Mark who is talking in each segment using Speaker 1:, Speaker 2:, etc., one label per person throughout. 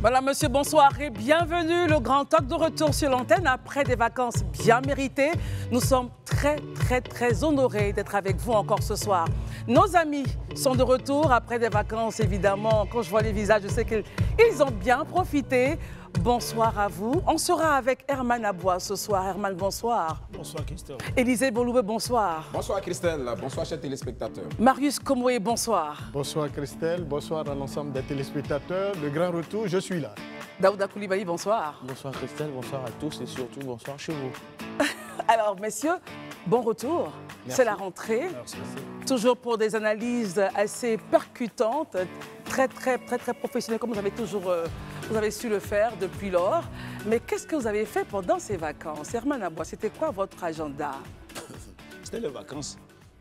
Speaker 1: Voilà, monsieur, bonsoir et bienvenue. Le Grand Talk de retour sur l'antenne après des vacances bien méritées. Nous sommes très honorés d'être avec vous encore ce soir. Nos amis sont de retour après des vacances, évidemment. Quand je vois les visages, je sais qu'ils ont bien profité. Bonsoir à vous. On sera avec Herman Aboua ce soir. Herman, bonsoir.
Speaker 2: Bonsoir Christelle.
Speaker 1: Élisée Boloubé, bonsoir.
Speaker 3: Bonsoir Christelle, bonsoir chers téléspectateurs.
Speaker 1: Marius Komoué, bonsoir.
Speaker 2: Bonsoir Christelle, bonsoir à l'ensemble des téléspectateurs. Le grand retour, je suis là.
Speaker 1: Daouda Koulibaly, bonsoir.
Speaker 4: Bonsoir Christelle, bonsoir à tous et surtout bonsoir chez vous.
Speaker 1: Alors messieurs, bon retour. C'est la rentrée.
Speaker 2: Merci.
Speaker 1: Toujours pour des analyses assez percutantes, très professionnelles comme vous avez su le faire depuis lors. Mais qu'est-ce que vous avez fait pendant ces vacances? Herman Aboua, c'était quoi votre agenda?
Speaker 2: C'était les vacances.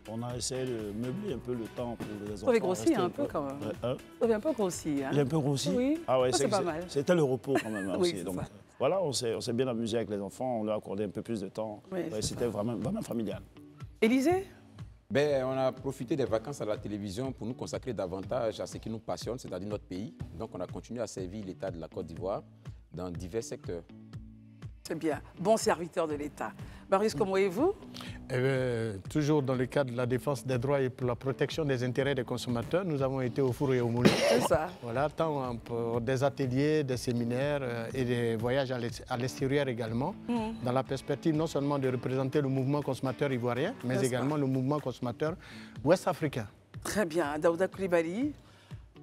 Speaker 2: On a essayé de meubler un peu le temps pour les enfants.
Speaker 1: Vous avez grossi un peu quand même.
Speaker 2: Hein?
Speaker 1: Vous avez un peu grossi. Hein?
Speaker 2: J'ai un peu grossi.
Speaker 1: Oui,
Speaker 2: ah ouais,
Speaker 1: c'est pas mal.
Speaker 2: C'était le repos quand même
Speaker 1: Oui,
Speaker 2: aussi. Donc,
Speaker 1: ça.
Speaker 2: voilà, on s'est bien amusé avec les enfants, on leur a accordé un peu plus de temps.
Speaker 1: Oui,
Speaker 2: ouais, c'était vraiment familial.
Speaker 1: Élisée?
Speaker 3: Ben, on a profité des vacances à la télévision pour nous consacrer davantage à ce qui nous passionne, c'est-à-dire notre pays. Donc on a continué à servir l'État de la Côte d'Ivoire dans divers secteurs.
Speaker 1: C'est bien, bon serviteur de l'État. Marius, comment vous?
Speaker 2: Toujours dans le cadre de la défense des droits et pour la protection des intérêts des consommateurs, nous avons été au four et au moulin.
Speaker 1: C'est ça.
Speaker 2: Voilà, tant pour des ateliers, des séminaires et des voyages à l'extérieur également, dans la perspective non seulement de représenter le mouvement consommateur ivoirien, mais également le mouvement consommateur ouest-africain.
Speaker 1: Très bien. Daouda Koulibaly?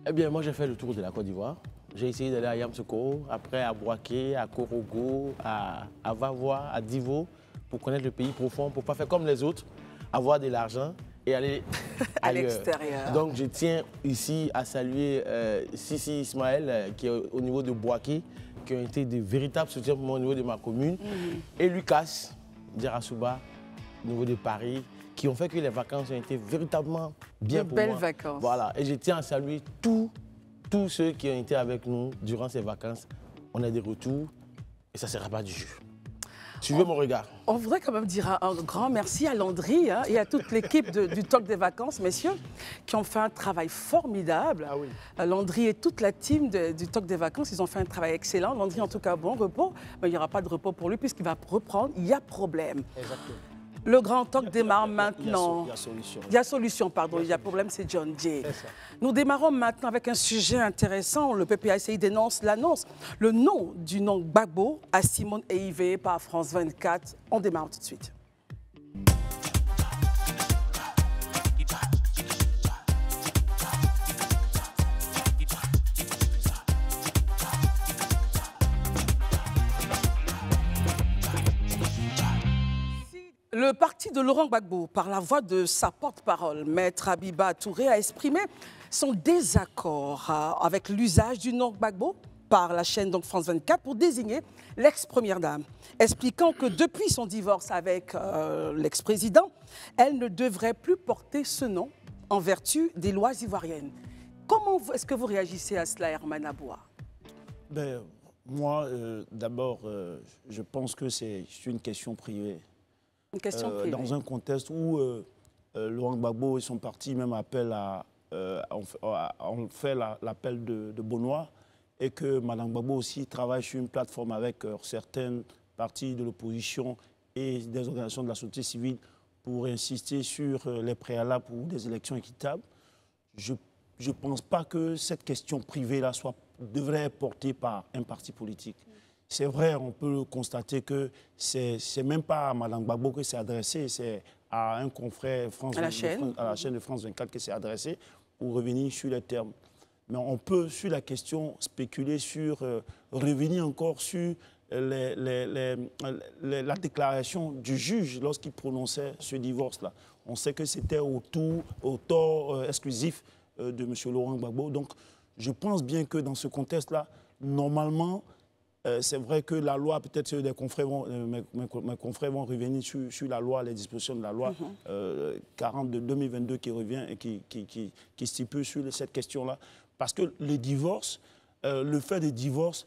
Speaker 4: Eh bien, moi j'ai fait le tour de la Côte d'Ivoire. J'ai essayé d'aller à Yamoussoukro, après à Bouaké, à Korogo, à Vavois, à Divo, pour connaître le pays profond, pour ne pas faire comme les autres, avoir de l'argent et aller
Speaker 1: à
Speaker 4: ailleurs.
Speaker 1: l'extérieur.
Speaker 4: Donc je tiens ici à saluer Sissi Ismaël, qui est au niveau de Bouaké, qui ont été de véritables soutiens pour moi au niveau de ma commune, et Lucas Djarasouba, au niveau de Paris, qui ont fait que les vacances ont été véritablement bien pour moi.
Speaker 1: De belles vacances.
Speaker 4: Voilà, et je tiens à saluer tous ceux qui ont été avec nous durant ces vacances. On a des retours et ça ne sera pas du jus. Suivez mon regard.
Speaker 1: On voudrait quand même dire un grand merci à Landry et à toute l'équipe du Talk des vacances, messieurs, qui ont fait un travail formidable.
Speaker 2: Ah oui.
Speaker 1: Landry et toute la team du Talk des vacances, ils ont fait un travail excellent. Landry, en tout cas, bon repos. Mais il n'y aura pas de repos pour lui puisqu'il va reprendre. Il y a problème.
Speaker 2: Exactement.
Speaker 1: Le Grand Talk démarre maintenant.
Speaker 2: Il y a solution.
Speaker 1: Il y a solution, pardon. Il y a problème, c'est John Jay. Nous démarrons maintenant avec un sujet intéressant. Le PPACI dénonce l'annonce. Le nom du nom Gbagbo à Simone Eivé par France 24. On démarre tout de suite. Le parti de Laurent Gbagbo, par la voix de sa porte-parole, Maître Abiba Touré, a exprimé son désaccord avec l'usage du nom Gbagbo par la chaîne donc France 24 pour désigner l'ex-première dame, expliquant que depuis son divorce avec l'ex-président, elle ne devrait plus porter ce nom en vertu des lois ivoiriennes. Comment est-ce que vous réagissez à cela, Herman Aboua?
Speaker 2: Ben, moi, d'abord, je pense que c'est une question privée.
Speaker 1: Une question privée.
Speaker 2: Dans un contexte où Laurent Gbagbo et son parti même appellent on fait l'appel de Benoît et que Mme Gbagbo aussi travaille sur une plateforme avec certaines parties de l'opposition et des organisations de la société civile pour insister sur les préalables pour des élections équitables. Je ne pense pas que cette question privée-là devrait être portée par un parti politique. C'est vrai, on peut constater que ce n'est même pas à Mme Gbagbo que c'est adressé, c'est à un confrère à la chaîne de France 24 que c'est adressé pour revenir sur les termes. Mais on peut, sur la question, spéculer sur, revenir encore sur la déclaration du juge lorsqu'il prononçait ce divorce-là. On sait que c'était au tort exclusif de M. Laurent Gbagbo. Donc, je pense bien que dans ce contexte-là, normalement, c'est vrai que la loi, peut-être mes confrères vont revenir sur la loi, les dispositions de la loi 40 de 2022 qui revient et qui stipule sur cette question-là. Parce que le divorce, le fait de divorce,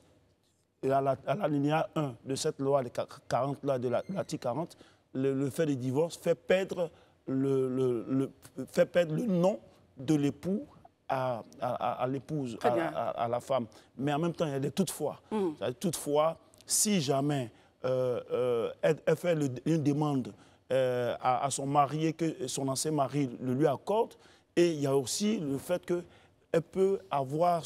Speaker 2: à l'alinéa 1 de cette loi 40, là, de l'article 40, le fait de divorce fait perdre le nom de l'époux à l'épouse, à la femme. Mais en même temps, il y a des toutefois. Toutefois, si jamais elle fait une demande à son mari et que son ancien mari le lui accorde, et il y a aussi le fait qu'elle peut avoir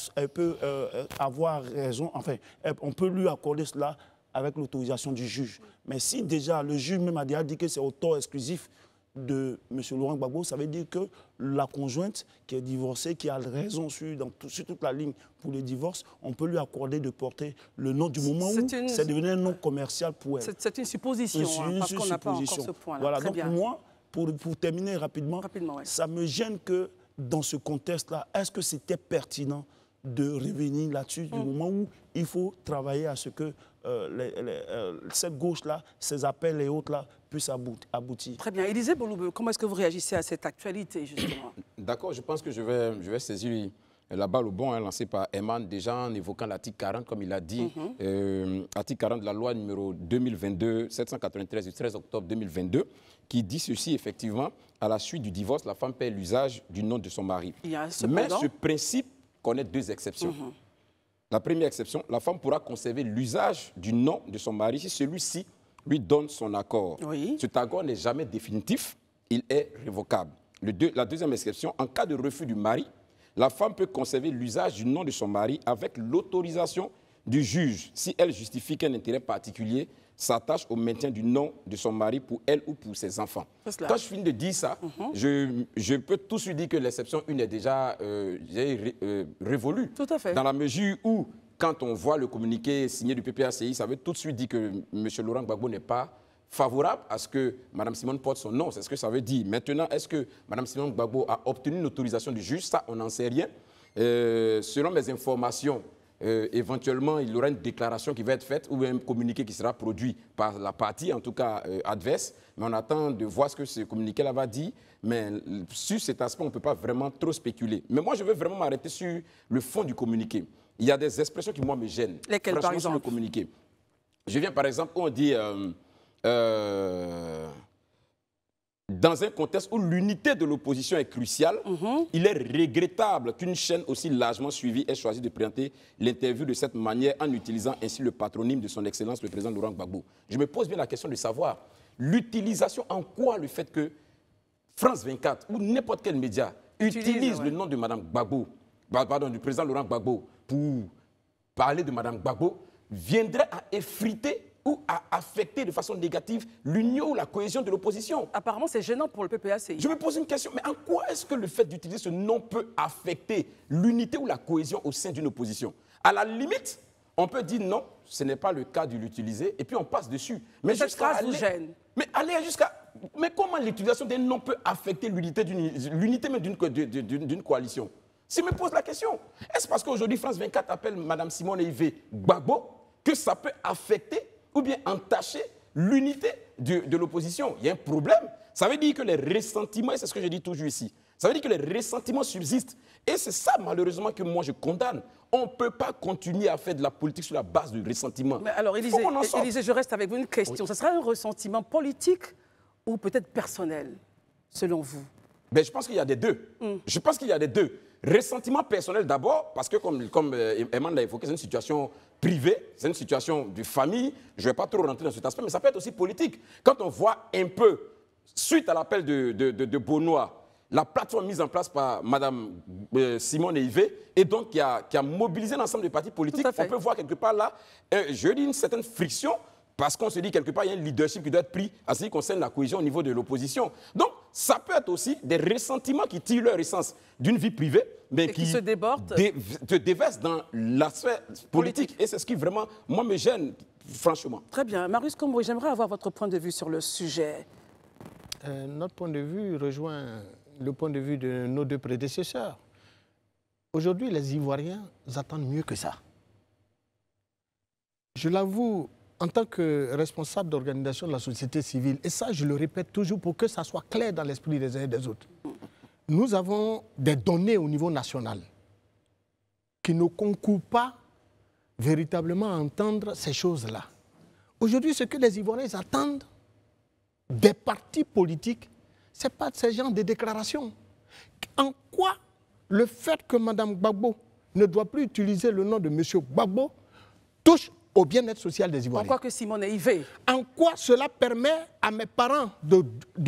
Speaker 2: raison, enfin, on peut lui accorder cela avec l'autorisation du juge. Mais si déjà le juge même a déjà dit que c'est au tort exclusif de M. Laurent Gbagbo, ça veut dire que la conjointe qui est divorcée, qui a raison sur toute la ligne pour le divorce, on peut lui accorder de porter le nom du moment où c'est devenu un nom commercial pour elle.
Speaker 1: C'est une supposition, parce qu'on n'a pas encore ce point-là.
Speaker 2: Voilà, donc moi, pour terminer rapidement
Speaker 1: ouais.
Speaker 2: Ça me gêne que dans ce contexte-là, est-ce que c'était pertinent de revenir là-dessus du moment où il faut travailler à ce que cette gauche-là, ces appels et autres-là, puissent aboutir.
Speaker 1: Très bien. Élisée Bouloube, comment est-ce que vous réagissez à cette actualité, justement?
Speaker 3: D'accord, je pense que je vais saisir la balle au bon lancée par Eman, déjà en évoquant l'article 40, comme il a dit, article 40 de la loi numéro 2022-793 du 13 octobre 2022, qui dit ceci, effectivement, à la suite du divorce, la femme paie l'usage du nom de son mari. Mais ce principe connaît deux exceptions. La première exception, la femme pourra conserver l'usage du nom de son mari si celui-ci lui donne son accord. Cet accord n'est jamais définitif, il est révocable. La deuxième exception, en cas de refus du mari, la femme peut conserver l'usage du nom de son mari avec l'autorisation du juge si elle justifie qu'un intérêt particulier s'attache au maintien du nom de son mari pour elle ou pour ses enfants. Quand je finis de dire ça, je peux tout de suite dire que l'exception 1 est déjà révolue.
Speaker 1: Tout à fait.
Speaker 3: Dans la mesure où, quand on voit le communiqué signé du PPACI, ça veut tout de suite dire que M. Laurent Gbagbo n'est pas favorable à ce que Mme Simone porte son nom. C'est ce que ça veut dire. Maintenant, est-ce que Mme Simone Gbagbo a obtenu une autorisation du juge? Ça, on n'en sait rien. Selon mes informations, éventuellement, il y aura une déclaration qui va être faite ou un communiqué qui sera produit par la partie, en tout cas adverse. Mais on attend de voir ce que ce communiqué-là va dire. Mais sur cet aspect, on ne peut pas vraiment trop spéculer. Mais moi, je veux vraiment m'arrêter sur le fond du communiqué. Il y a des expressions qui, moi, me gênent.
Speaker 1: Lesquelles, par exemple?
Speaker 3: Sur le communiqué. Je viens, par exemple, où on dit... dans un contexte où l'unité de l'opposition est cruciale, il est regrettable qu'une chaîne aussi largement suivie ait choisi de présenter l'interview de cette manière en utilisant ainsi le patronyme de son Excellence le président Laurent Gbagbo. Je me pose bien la question de savoir l'utilisation en quoi le fait que France 24 ou n'importe quel média utilise le nom de Mme Gbagbo, pardon, du président Laurent Gbagbo pour parler de Mme Gbagbo viendrait à effriter ou à affecter de façon négative l'union ou la cohésion de l'opposition.
Speaker 1: Apparemment, c'est gênant pour le PPACI.
Speaker 3: Je me pose une question, mais en quoi est-ce que le fait d'utiliser ce nom peut affecter l'unité ou la cohésion au sein d'une opposition? À la limite, on peut dire non, ce n'est pas le cas de l'utiliser, et puis on passe dessus. Mais
Speaker 1: cette phrase vous gêne.
Speaker 3: Mais aller jusqu'à... Mais comment l'utilisation d'un nom peut affecter l'unité même d'une coalition? Si je me pose la question, est-ce parce qu'aujourd'hui France 24 appelle Mme Simone Ivé Gbagbo que ça peut affecter ou bien entacher l'unité de l'opposition? Il y a un problème. Ça veut dire que les ressentiments, et c'est ce que je dis toujours ici, ça veut dire que les ressentiments subsistent. Et c'est ça, malheureusement, que moi je condamne. On ne peut pas continuer à faire de la politique sur la base du ressentiment.
Speaker 1: Mais alors, Élisée, je reste avec vous une question. Ce sera un ressentiment politique ou peut-être personnel, selon vous?
Speaker 3: Ben, je pense qu'il y a des deux. Je pense qu'il y a des deux. Ressentiment personnel d'abord, parce que comme Eman l'a évoqué, c'est une situation privée, c'est une situation de famille. Je ne vais pas trop rentrer dans cet aspect, mais ça peut être aussi politique. Quand on voit un peu, suite à l'appel de Benoît, la plateforme mise en place par Mme Simone Ivé, et donc qui a mobilisé l'ensemble des partis politiques, on peut voir quelque part là, je dis une certaine friction, parce qu'on se dit quelque part, il y a un leadership qui doit être pris à ce qui concerne la cohésion au niveau de l'opposition. Donc, ça peut être aussi des ressentiments qui tirent leur essence d'une vie privée, mais qui se débordent, se déversent dans la sphère politique. Et c'est ce qui vraiment, moi, me gêne, franchement.
Speaker 1: Très bien. Marius Kombouré, j'aimerais avoir votre point de vue sur le sujet.
Speaker 5: Notre point de vue rejoint le point de vue de nos deux prédécesseurs. Aujourd'hui, les Ivoiriens attendent mieux que ça. Je l'avoue, en tant que responsable d'organisation de la société civile, et ça je le répète toujours pour que ça soit clair dans l'esprit des uns et des autres, nous avons des données au niveau national qui ne concourent pas véritablement à entendre ces choses-là. Aujourd'hui, ce que les Ivoiriens attendent des partis politiques, ce n'est pas de ces genres de déclarations. En quoi le fait que Mme Gbagbo ne doit plus utiliser le nom de M. Gbagbo touche au bien-être social des Ivoiriens.
Speaker 1: Pourquoi que Simone est Yvé?
Speaker 5: En quoi cela permet à mes parents de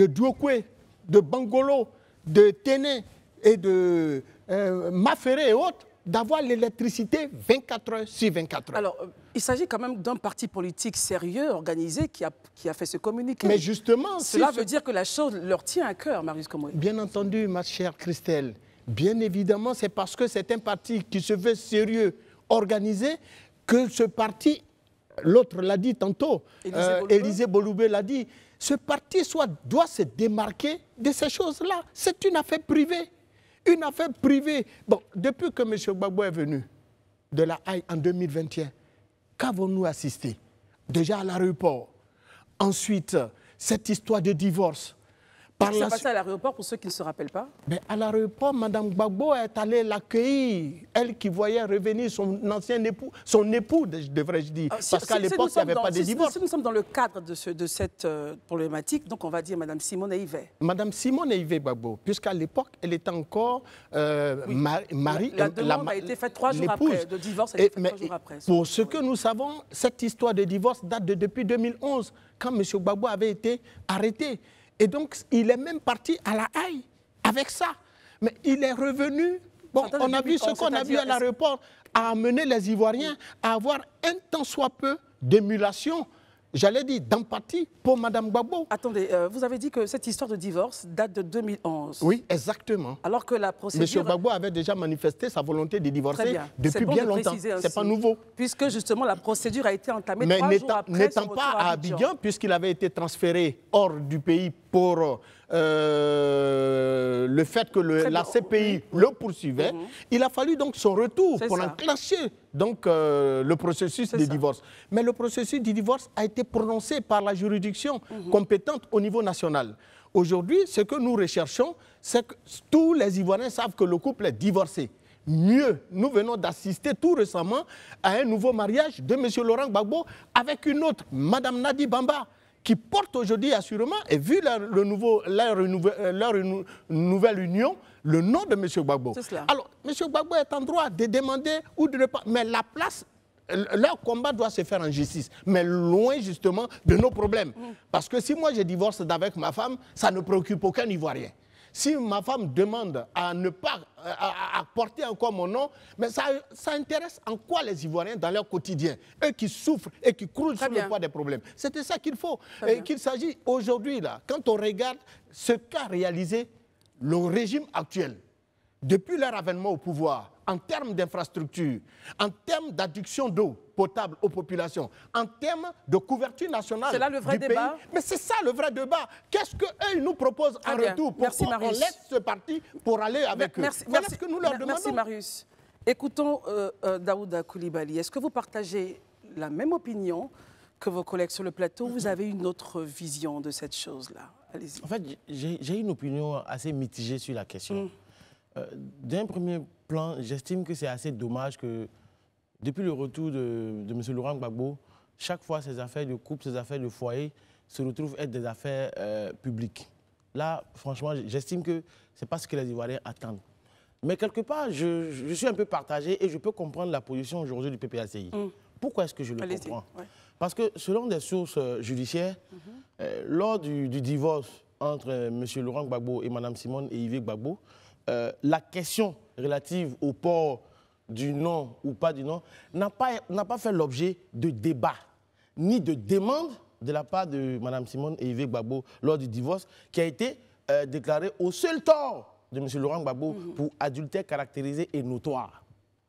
Speaker 5: Douokwe, de Bangolo, de Téné et de Maféré et autres d'avoir l'électricité 24 heures sur 24 heures.
Speaker 1: Alors, il s'agit quand même d'un parti politique sérieux, organisé, qui a fait ce communiqué.
Speaker 5: Mais justement...
Speaker 1: Cela veut dire que la chose leur tient à cœur, Marius Komoué.
Speaker 5: Bien entendu, ma chère Christelle. Bien évidemment, c'est parce que c'est un parti qui se veut sérieux, organisé, que ce parti, l'autre l'a dit tantôt, Élisée Boloubé l'a dit, ce parti doit se démarquer de ces choses-là. C'est une affaire privée. Une affaire privée. Bon, depuis que M. Gbagbo est venu de la Haye en 2021, qu'avons-nous assisté? Déjà à l'aéroport. Ensuite, cette histoire de divorce.
Speaker 1: Qu'est-ce qui s'est passé à l'aéroport pour ceux qui ne se rappellent pas?
Speaker 5: Mais à l'aéroport, Mme Gbagbo est allée l'accueillir. Elle qui voyait revenir son ancien époux, son époux, devrais-je dire. Parce qu'à l'époque, il n'y avait pas de divorce.
Speaker 1: Si nous sommes dans le cadre de cette problématique, donc on va dire Mme Simone Yvé.
Speaker 5: Mme Simone Yvé Gbagbo, puisqu'à l'époque, elle était encore Marie.
Speaker 1: La demande a été faite 3 jours après, de divorce a été faite 3 jours après.
Speaker 5: Pour ce que nous savons, cette histoire de divorce date depuis 2011, quand M. Gbagbo avait été arrêté. Et donc, il est même parti à la Haye avec ça. Mais il est revenu. Bon, on a vu ce qu'on a vu à l'aéroport, à amener les Ivoiriens à avoir un tant soit peu d'émulation, j'allais dire d'empathie pour Mme Gbagbo.
Speaker 1: Attendez, vous avez dit que cette histoire de divorce date de 2011.
Speaker 5: Oui, exactement.
Speaker 1: Alors que la procédure...
Speaker 5: M. Gbagbo avait déjà manifesté sa volonté de divorcer depuis bien longtemps. Ce n'est pas nouveau.
Speaker 1: Puisque justement la procédure a été entamée 3 jours après.
Speaker 5: N'étant pas à Abidjan, puisqu'il avait été transféré hors du pays pour le fait que la CPI le poursuivait, il a fallu donc son retour pour enclencher donc, le processus de divorce. Mais le processus de divorce a été prononcé par la juridiction compétente au niveau national. Aujourd'hui, ce que nous recherchons, c'est que tous les Ivoiriens savent que le couple est divorcé. Mieux, nous venons d'assister tout récemment à un nouveau mariage de M. Laurent Gbagbo avec une autre, Mme Nadi Bamba, qui porte aujourd'hui assurément, et vu leur nouvelle union, le nom de M. Gbagbo. Alors, M. Gbagbo est en droit de demander ou de ne pas... Mais la place, leur combat doit se faire en justice, mais loin justement de nos problèmes. Parce que si moi je divorce avec ma femme, ça ne préoccupe aucun Ivoirien. Si ma femme demande à ne pas à porter encore mon nom, mais ça intéresse en quoi les Ivoiriens dans leur quotidien? Eux qui souffrent et qui croulent sous le poids des problèmes. C'était ça qu'il faut. Et qu'il s'agit aujourd'hui, là, quand on regarde ce qu'a réalisé le régime actuel, depuis leur avènement au pouvoir, en termes d'infrastructures, en termes d'adduction d'eau potable aux populations, en termes de couverture nationale.
Speaker 1: C'est là le vrai débat.
Speaker 5: Mais c'est ça le vrai débat. Qu'est-ce qu'eux nous proposent en retour? Pourquoi on laisse ce parti pour aller avec eux? Voilà ce que nous leur demandons.
Speaker 1: Merci Marius. Écoutons Daouda Coulibaly. Est-ce que vous partagez la même opinion que vos collègues sur le plateau? Vous avez une autre vision de cette chose-là? Allez-y.
Speaker 4: En fait, j'ai une opinion assez mitigée sur la question. D'un premier plan, j'estime que c'est assez dommage que depuis le retour de M. Laurent Gbagbo, chaque fois ces affaires de couple, ces affaires de foyer se retrouvent être des affaires publiques. Là, franchement, j'estime que ce n'est pas ce que les Ivoiriens attendent. Mais quelque part, je suis un peu partagé et je peux comprendre la position aujourd'hui du PPACI. Pourquoi est-ce que je le comprends? Parce que selon des sources judiciaires, lors du divorce entre M. Laurent Gbagbo et Mme Simone et Yvé Gbagbo, la question relative au port du nom ou pas du nom n'a pas fait l'objet de débat ni de demande de la part de Mme Simone et Yvé Gbagbo lors du divorce qui a été déclaré au seul tort de M. Laurent Gbagbo pour adultère caractérisé et notoire.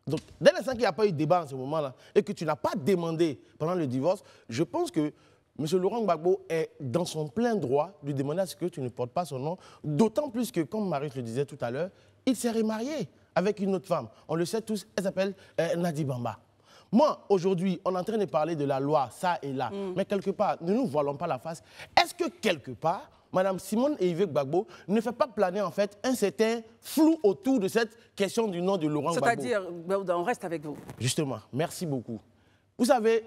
Speaker 4: Donc, dès l'instant qu'il n'y a pas eu de débat en ce moment-là et que tu n'as pas demandé pendant le divorce, je pense que M. Laurent Gbagbo est dans son plein droit de demander à ce que tu ne portes pas son nom, d'autant plus que, comme Marie le disait tout à l'heure, il s'est remarié avec une autre femme. On le sait tous, elle s'appelle Nadi Bamba. Moi, aujourd'hui, on est en train de parler de la loi, ça et là, mais quelque part, ne nous voilons pas la face. Est-ce que quelque part, Mme Simone et Yvé Gbagbo ne fait pas planer en fait un certain flou autour de cette question du nom de Laurent Gbagbo?
Speaker 1: C'est-à-dire, on reste avec vous.
Speaker 4: Justement, merci beaucoup. Vous savez,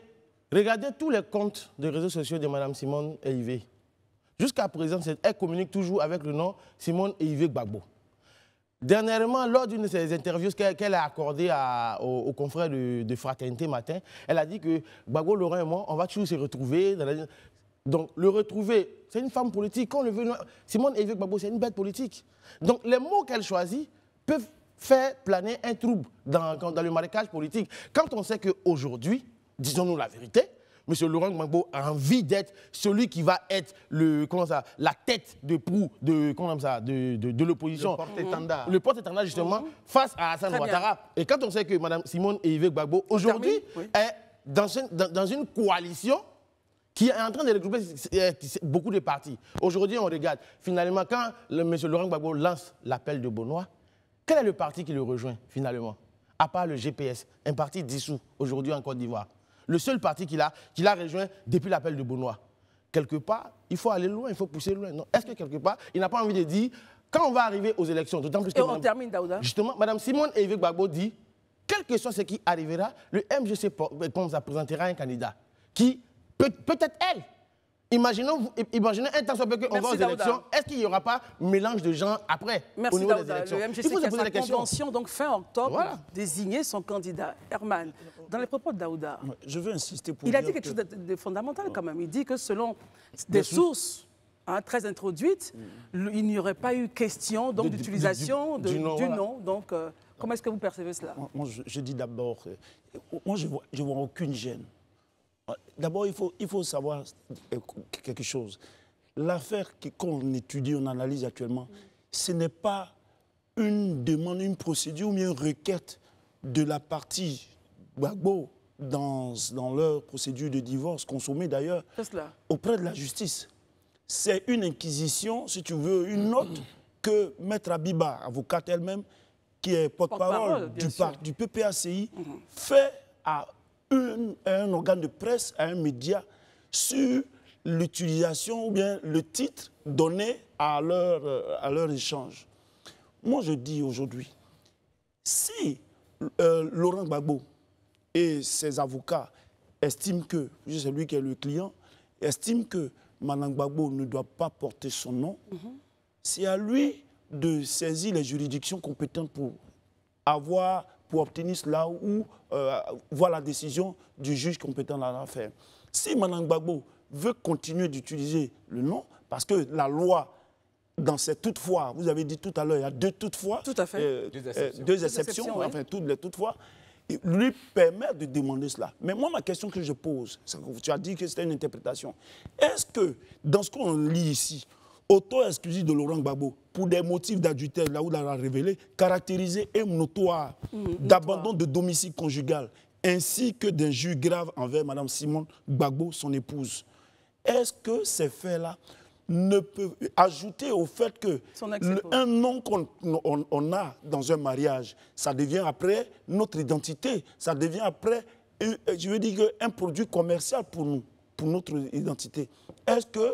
Speaker 4: regardez tous les comptes de réseaux sociaux de Mme Simone et Yvé. Jusqu'à présent, elle communique toujours avec le nom Simone et Yvé Gbagbo. Dernièrement, lors d'une de ses interviews qu'elle a accordées aux confrères de Fraternité Matin, elle a dit que Gbagbo, Laurent et moi, on va toujours se retrouver. Donc, le retrouver, c'est une femme politique. Quand on le veut, Simone Eiveu Gbagbo, c'est une bête politique. Donc, les mots qu'elle choisit peuvent faire planer un trouble dans le marécage politique. Quand on sait qu'aujourd'hui, disons-nous la vérité, M. Laurent Gbagbo a envie d'être celui qui va être la tête de proue de l'opposition.
Speaker 5: Le porte-étendard.
Speaker 4: Le porte-étendard, justement, face à Alassane Ouattara. Et quand on sait que Mme Simone Eiveu Gbagbo, aujourd'hui, est dans une coalition qui est en train de regrouper beaucoup de partis. Aujourd'hui, on regarde. Finalement, quand M. Laurent Gbagbo lance l'appel de Bonois, quel est le parti qui le rejoint, finalement? À part le GPS, un parti dissous, aujourd'hui en Côte d'Ivoire. Le seul parti qu'il a rejoint depuis l'appel de Bonois. Quelque part, il faut aller loin, il faut pousser loin. Est-ce que quelque part, il n'a pas envie de dire, quand on va arriver aux élections, d'autant plus que...
Speaker 1: Et on termine, Daouda.
Speaker 4: Justement, Mme Simone Eiveu Gbagbo dit, quel que soit ce qui arrivera, le MGC présentera un candidat qui, peut-être elle, imaginez un temps soit peu qu'on va aux élections, est-ce qu'il n'y aura pas mélange de gens après au niveau des élections?
Speaker 1: Le MGC qui a sa convention, donc fin octobre, désigner son candidat. Herman, dans les propos de Daouda,
Speaker 2: je veux insister pour
Speaker 1: il a dit quelque chose de fondamental quand même. Il dit que selon des sources très introduites, il n'y aurait pas eu question d'utilisation du nom. Donc, comment est-ce que vous percevez cela?
Speaker 2: Moi, je dis d'abord, moi je vois aucune gêne. D'abord, il faut savoir quelque chose. L'affaire qu'on étudie, on analyse actuellement, ce n'est pas une demande, une procédure ou une requête de la partie Gbagbo dans leur procédure de divorce, consommée d'ailleurs auprès de la justice. C'est une inquisition, si tu veux, une note que Maître Abiba, avocate elle-même, qui est porte-parole du PPACI, fait à un organe de presse, à un média, sur l'utilisation ou bien le titre donné à leur échange. Moi, je dis aujourd'hui, si Laurent Gbagbo et ses avocats estiment que, c'est lui qui est le client, estiment que Mme Gbagbo ne doit pas porter son nom, c'est à lui de saisir les juridictions compétentes pour obtenir cela ou voir la décision du juge compétent dans l'affaire. Si Mme Gbagbo veut continuer d'utiliser le nom, parce que la loi, dans ces toutefois, vous avez dit tout à l'heure, il y a deux toutefois,
Speaker 1: tout à fait.
Speaker 2: Deux exceptions, enfin toutes les toutefois, lui permet de demander cela. Mais moi, ma question que je pose, tu as dit que c'était une interprétation. Est-ce que, dans ce qu'on lit ici, auto-exclusif de Laurent Gbagbo, pour des motifs d'adultère, là où il a révélé, caractérisé et notoire d'abandon de domicile conjugal, ainsi que d'injures graves envers Mme Simone Gbagbo, son épouse. Est-ce que ces faits-là ne peuvent ajouter au fait que un nom qu'on a dans un mariage, ça devient après notre identité, ça devient après, je veux dire, un produit commercial pour nous, pour notre identité. Est-ce que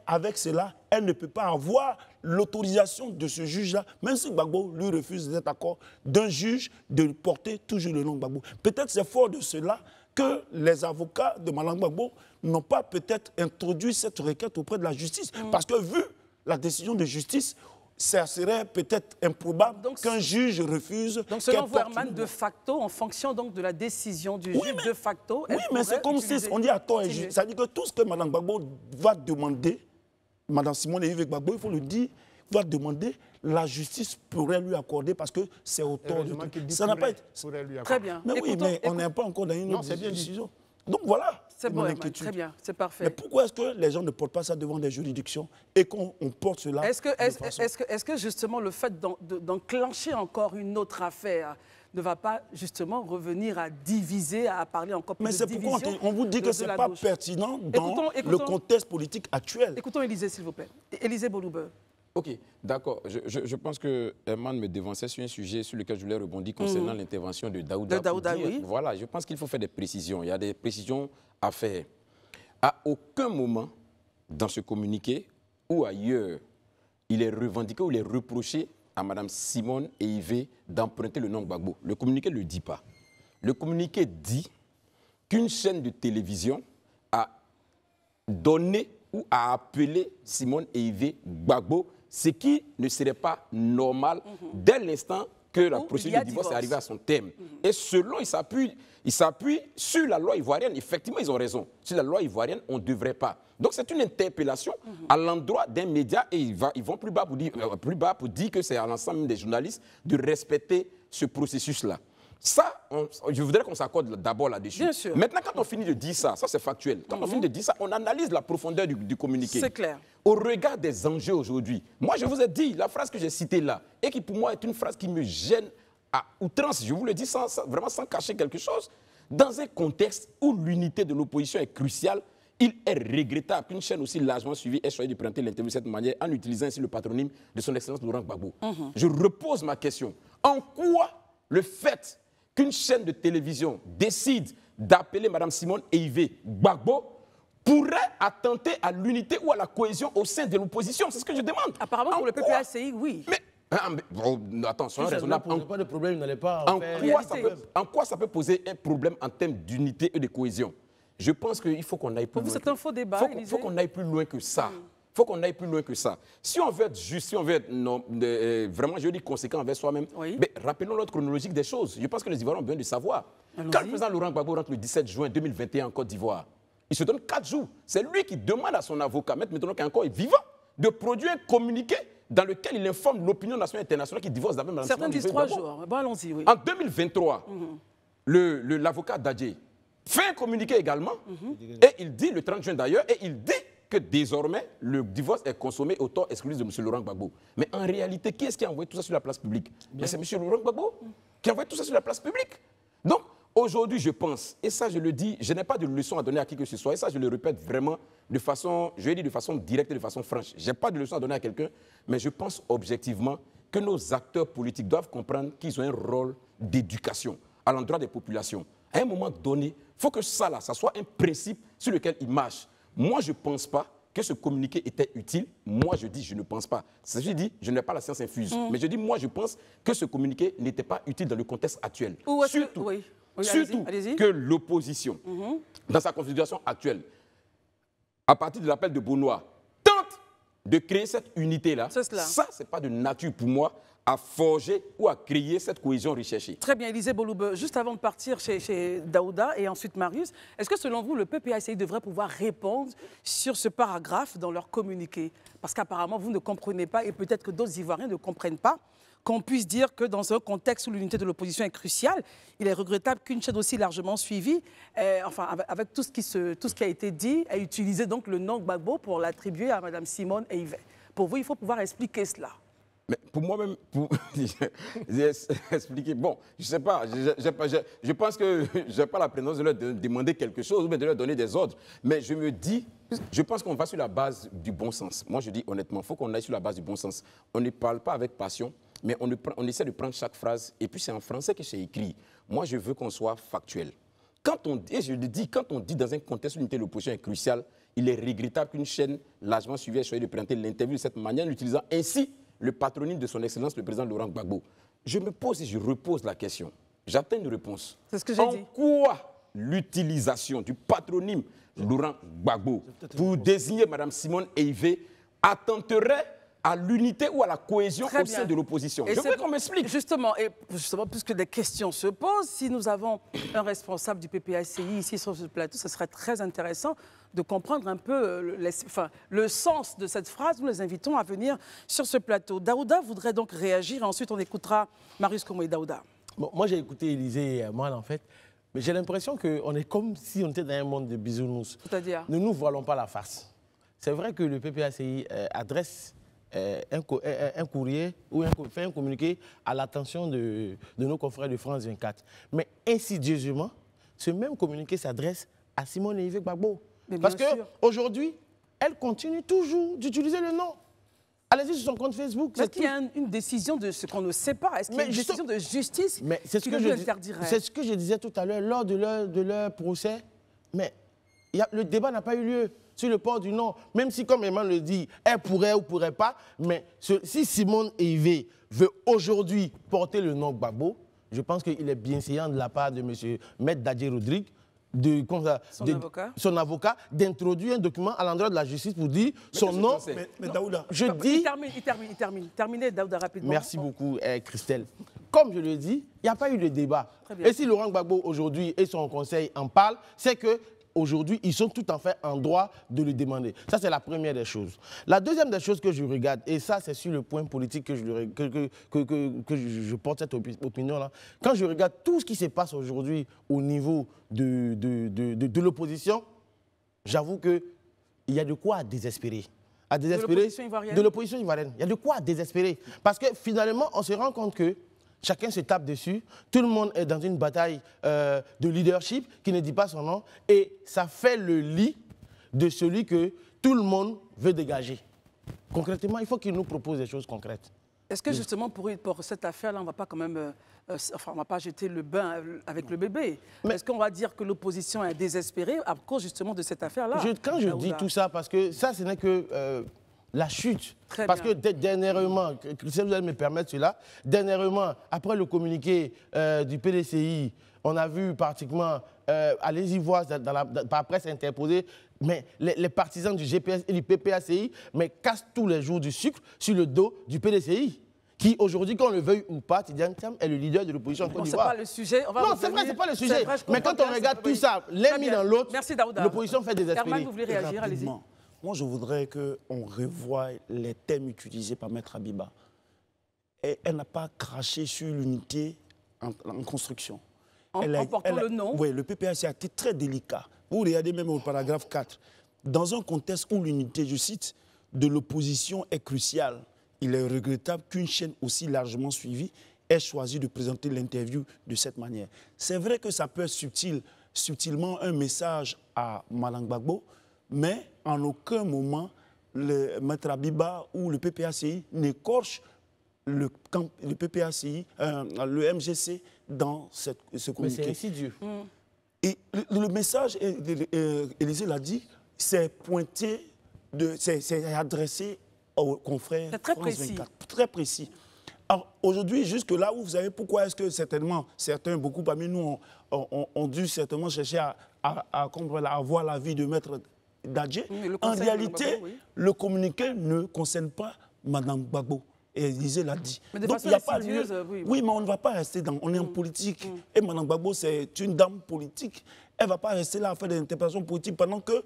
Speaker 2: avec cela, elle ne peut pas avoir l'autorisation de ce juge-là, même si Gbagbo lui refuse d'être d'accord, d'un juge de porter toujours le nom Gbagbo. Peut-être c'est fort de cela que les avocats de Mme Gbagbo n'ont pas peut-être introduit cette requête auprès de la justice. Parce que vu la décision de justice, ça serait peut-être improbable qu'un juge refuse.
Speaker 1: Donc selon vous, Herman, de facto, en fonction donc de la décision du juge, de facto...
Speaker 2: Oui, mais c'est comme si on dit à tort et juste. Ça veut dire que tout ce que Mme Gbagbo va demander, Mme Simone Eiveu Gbagbo, il faut le dire, va demander, la justice pourrait lui accorder parce que c'est au tort de tout. Ça n'a pas été...
Speaker 1: Très bien.
Speaker 2: Mais oui, mais on n'est pas encore dans une autre décision. Donc voilà.
Speaker 1: C'est bon, très bien, c'est parfait.
Speaker 2: Mais pourquoi est-ce que les gens ne portent pas ça devant des juridictions et qu'on porte cela
Speaker 1: Est-ce que justement le fait d'enclencher encore une autre affaire ne va pas justement revenir à diviser, à parler encore plus de division?
Speaker 2: Mais c'est pourquoi on vous dit que ce n'est pas pertinent dans le contexte politique actuel.
Speaker 1: Écoutons Élisée, s'il vous plaît. Élisée Boloube.
Speaker 3: Ok, d'accord. Je pense que Herman me devançait sur un sujet sur lequel je voulais rebondir concernant l'intervention de Daouda.
Speaker 1: Oui.
Speaker 3: Voilà, je pense qu'il faut faire des précisions. Il y a des précisions à faire. À aucun moment dans ce communiqué ou ailleurs, il est revendiqué ou il est reproché à Mme Simone Eiveu d'emprunter le nom Gbagbo. Le communiqué ne le dit pas. Le communiqué dit qu'une chaîne de télévision a donné ou a appelé Simone Eiveu Gbagbo ce qui ne serait pas normal dès l'instant que la procédure de divorce est arrivée à son terme. Et selon, il s'appuie sur la loi ivoirienne. Effectivement, ils ont raison. Sur la loi ivoirienne, on ne devrait pas. Donc, c'est une interpellation à l'endroit d'un média et ils vont plus bas pour dire que c'est à l'ensemble des journalistes de respecter ce processus-là. Ça, je voudrais qu'on s'accorde d'abord là-dessus.
Speaker 1: Bien sûr.
Speaker 3: Maintenant, quand on finit de dire ça c'est factuel, quand on finit de dire ça, on analyse la profondeur du communiqué.
Speaker 1: C'est clair.
Speaker 3: Au regard des enjeux aujourd'hui, moi je vous ai dit, la phrase que j'ai citée là, et qui pour moi est une phrase qui me gêne à outrance, je vous le dis vraiment sans cacher quelque chose, dans un contexte où l'unité de l'opposition est cruciale, il est regrettable qu'une chaîne aussi largement suivie ait choisi de présenter l'interview de cette manière en utilisant ainsi le patronyme de son excellence Laurent Gbagbo. Je repose ma question. En quoi le fait qu'une chaîne de télévision décide d'appeler Mme Simone Eivé Gbagbo pourrait attenter à l'unité ou à la cohésion au sein de l'opposition? C'est ce que je demande.
Speaker 1: Apparemment, pour le PPACI, oui.
Speaker 3: Mais attention, raisonnable.
Speaker 4: Ça ne pose pas de problème, il n'allait pas
Speaker 3: En quoi ça peut poser un problème en termes d'unité et de cohésion? Je pense qu'il faut qu'on aille plus loin.
Speaker 1: C'est un faux débat,
Speaker 3: Il faut qu'on aille plus loin que ça. Il faut qu'on aille plus loin que ça. Si on veut être juste, si on veut être vraiment, je dis, conséquent envers soi-même, mais rappelons l'ordre chronologique des choses. Je pense que les Ivoiriens ont besoin de savoir. Quand le président Laurent Gbagbo rentre le 17 juin 2021 en Côte d'Ivoire, il se donne 4 jours. C'est lui qui demande à son avocat, Maître Métono, qui est encore vivant, de produire un communiqué dans lequel il informe l'opinion nationale et internationale qui divorce d'avec Mme Simone.
Speaker 1: Certains disent 3 jours. Bon, allons-y, oui.
Speaker 3: En 2023, l'avocat Dadje fait un communiqué également, et il dit, le 30 juin d'ailleurs, et il dit que désormais, le divorce est consommé au tort exclusif de M. Laurent Gbagbo. Mais en réalité, qui est-ce qui a envoyé tout ça sur la place publique? C'est M. Laurent Gbagbo qui a envoyé tout ça sur la place publique. Donc, aujourd'hui, je pense, et ça je le dis, je n'ai pas de leçon à donner à qui que ce soit, et ça je le répète vraiment de façon, je dis de façon directe et de façon franche. Je n'ai pas de leçon à donner à quelqu'un, mais je pense objectivement que nos acteurs politiques doivent comprendre qu'ils ont un rôle d'éducation à l'endroit des populations. À un moment donné, il faut que ça soit un principe sur lequel ils marchent. Moi, je ne pense pas que ce communiqué était utile. Moi, je dis, je ne pense pas. Je dis, je n'ai pas la science infuse. Mais je dis, moi, je pense que ce communiqué n'était pas utile dans le contexte actuel. Surtout, que l'opposition, dans sa configuration actuelle, à partir de l'appel de Benoît, tente de créer cette unité-là. Ça, ce n'est pas de nature pour moi à forger ou à créer cette cohésion recherchée.
Speaker 1: Très bien, Élisée Boloube. Juste avant de partir chez Daouda et ensuite Marius, est-ce que selon vous, le PPACI devrait pouvoir répondre sur ce paragraphe dans leur communiqué? Parce qu'apparemment, vous ne comprenez pas, et peut-être que d'autres Ivoiriens ne comprennent pas, qu'on puisse dire que dans un contexte où l'unité de l'opposition est cruciale, il est regrettable qu'une chaîne aussi largement suivie, avec tout ce qui a été dit, ait utilisé donc le nom Gbagbo pour l'attribuer à Mme Simone Eivé. Pour vous, il faut pouvoir expliquer cela.
Speaker 3: Mais pour moi-même, pour expliquer, bon, je ne sais pas, je pense que je n'ai pas la prétention de leur demander quelque chose ou de leur donner des ordres, mais je me dis, je pense qu'on va sur la base du bon sens. Moi, je dis honnêtement, il faut qu'on aille sur la base du bon sens. On ne parle pas avec passion, mais on essaie de prendre chaque phrase, et puis c'est en français que c'est écrit. Moi, je veux qu'on soit factuel. Quand on dit, et je le dis, quand on dit dans un contexte où l'unité de l'opposition est cruciale, il est regrettable qu'une chaîne largement suivie ait choisi de présenter l'interview de cette manière, en utilisant ainsi le patronyme de son excellence, le président Laurent Gbagbo. Je me pose et je repose la question. J'attends une réponse.
Speaker 1: C'est ce que j'ai dit.
Speaker 3: En quoi l'utilisation du patronyme Laurent Gbagbo pour désigner Mme Simone Eivé attenterait à l'unité ou à la cohésion au sein de l'opposition? Je veux qu'on m'explique.
Speaker 1: Justement, puisque des questions se posent, si nous avons un responsable du PPACI ici sur ce plateau, ce serait très intéressant de comprendre un peu le sens de cette phrase. Nous les invitons à venir sur ce plateau. Daouda voudrait donc réagir. Ensuite, on écoutera Marius Komo et Daouda.
Speaker 4: Bon, moi, j'ai écouté Élisée et Mal, en fait. Mais j'ai l'impression qu'on est comme si on était dans un monde de bisounours.
Speaker 1: C'est-à-dire?
Speaker 4: Ne nous voilons pas la face. C'est vrai que le PPACI adresse un courrier ou fait un communiqué à l'attention de nos confrères de France 24. Mais insidieusement, ce même communiqué s'adresse à Simone Eivé Gbagbo. Parce qu'aujourd'hui, elle continue toujours d'utiliser le nom. Allez-y sur son compte Facebook.
Speaker 1: Est-ce qu'il y a une décision de ce qu'on ne sait pas? Est-ce qu'il y a une décision de justice qui lui interdirait?
Speaker 4: C'est ce que je disais tout à l'heure lors de leur procès. Mais le débat n'a pas eu lieu sur le port du nom. Même si, comme Emmanuel le dit, elle pourrait ou pourrait pas. Mais si Simone Eivé veut aujourd'hui porter le nom Gbagbo, je pense qu'il est bienséant de la part de M. Maître Dadje Rodrigue son avocat d'introduire un document à l'endroit de la justice pour dire son nom.
Speaker 2: Mais Daouda,
Speaker 1: Il termine. Terminez, Daouda, rapidement.
Speaker 4: Merci beaucoup, Christelle. Comme je le dis, il n'y a pas eu de débat. Et si Laurent Gbagbo aujourd'hui et son conseil en parlent, c'est que aujourd'hui, ils sont tout à fait en droit de le demander. Ça, c'est la première des choses. La deuxième des choses que je regarde, et ça, c'est sur le point politique que je porte cette opinion-là, quand je regarde tout ce qui se passe aujourd'hui au niveau de l'opposition, j'avoue qu'il y a de quoi désespérer. De l'opposition ivoirienne. Il y a de quoi désespérer. Parce que finalement, on se rend compte que chacun se tape dessus, tout le monde est dans une bataille de leadership qui ne dit pas son nom et ça fait le lit de celui que tout le monde veut dégager. Concrètement, il faut qu'il nous propose des choses concrètes.
Speaker 1: Est-ce que justement pour cette affaire-là, on ne va pas quand même, on va pas jeter le bain avec le bébé? Est-ce qu'on va dire que l'opposition est désespérée à cause justement de cette affaire-là?
Speaker 4: Quand je dis tout ça, parce que ça, ce n'est que la chute. Parce que dernièrement, si vous allez me permettre cela, dernièrement, après le communiqué du PDCI, on a vu pratiquement, allez-y voir par la presse interposée, mais les partisans du GPS et du PPACI cassent tous les jours du sucre sur le dos du PDCI. Qui aujourd'hui, qu'on le veuille ou pas, Tidiane Thiam est le leader de l'opposition en Côte d'Ivoire.
Speaker 1: C'est pas le sujet.
Speaker 4: Non, c'est vrai, c'est pas le sujet. Mais quand on regarde tout ça, l'un mis dans l'autre, l'opposition fait désespérer.
Speaker 1: Herman, vous voulez réagir? Allez-y.
Speaker 2: Moi, je voudrais qu'on revoie les thèmes utilisés par Maître Abiba. Elle n'a pas craché sur l'unité en construction.
Speaker 1: En portant le nom.
Speaker 2: Oui, le PPAC a été très délicat. Vous regardez même au paragraphe 4. Dans un contexte où l'unité, je cite, de l'opposition est cruciale, il est regrettable qu'une chaîne aussi largement suivie ait choisi de présenter l'interview de cette manière. C'est vrai que ça peut être subtilement un message à Malang Gbagbo, mais en aucun moment, le Maître Abiba ou le PPACI n'écorche le PPACI, le MGC dans ce communiqué.
Speaker 4: Mais c'est insidieux.
Speaker 2: Et le message, Élisée l'a dit, c'est pointé, c'est adressé aux confrères
Speaker 1: très
Speaker 2: France
Speaker 1: précis.
Speaker 2: 24. Très précis. Alors aujourd'hui, jusque là où vous savez pourquoi est-ce que certainement, beaucoup parmi nous ont dû certainement chercher à avoir l'avis de Maître Dadje. En réalité, le communiqué ne concerne pas Mme Gbagbo. Et Élisée l'a dit.
Speaker 1: Mais de
Speaker 2: donc il n'y a pas lieu. Oui, mais on ne va pas rester dans. On est en politique. Et Mme Gbagbo, c'est une dame politique. Elle ne va pas rester là à faire des interprétations politiques pendant que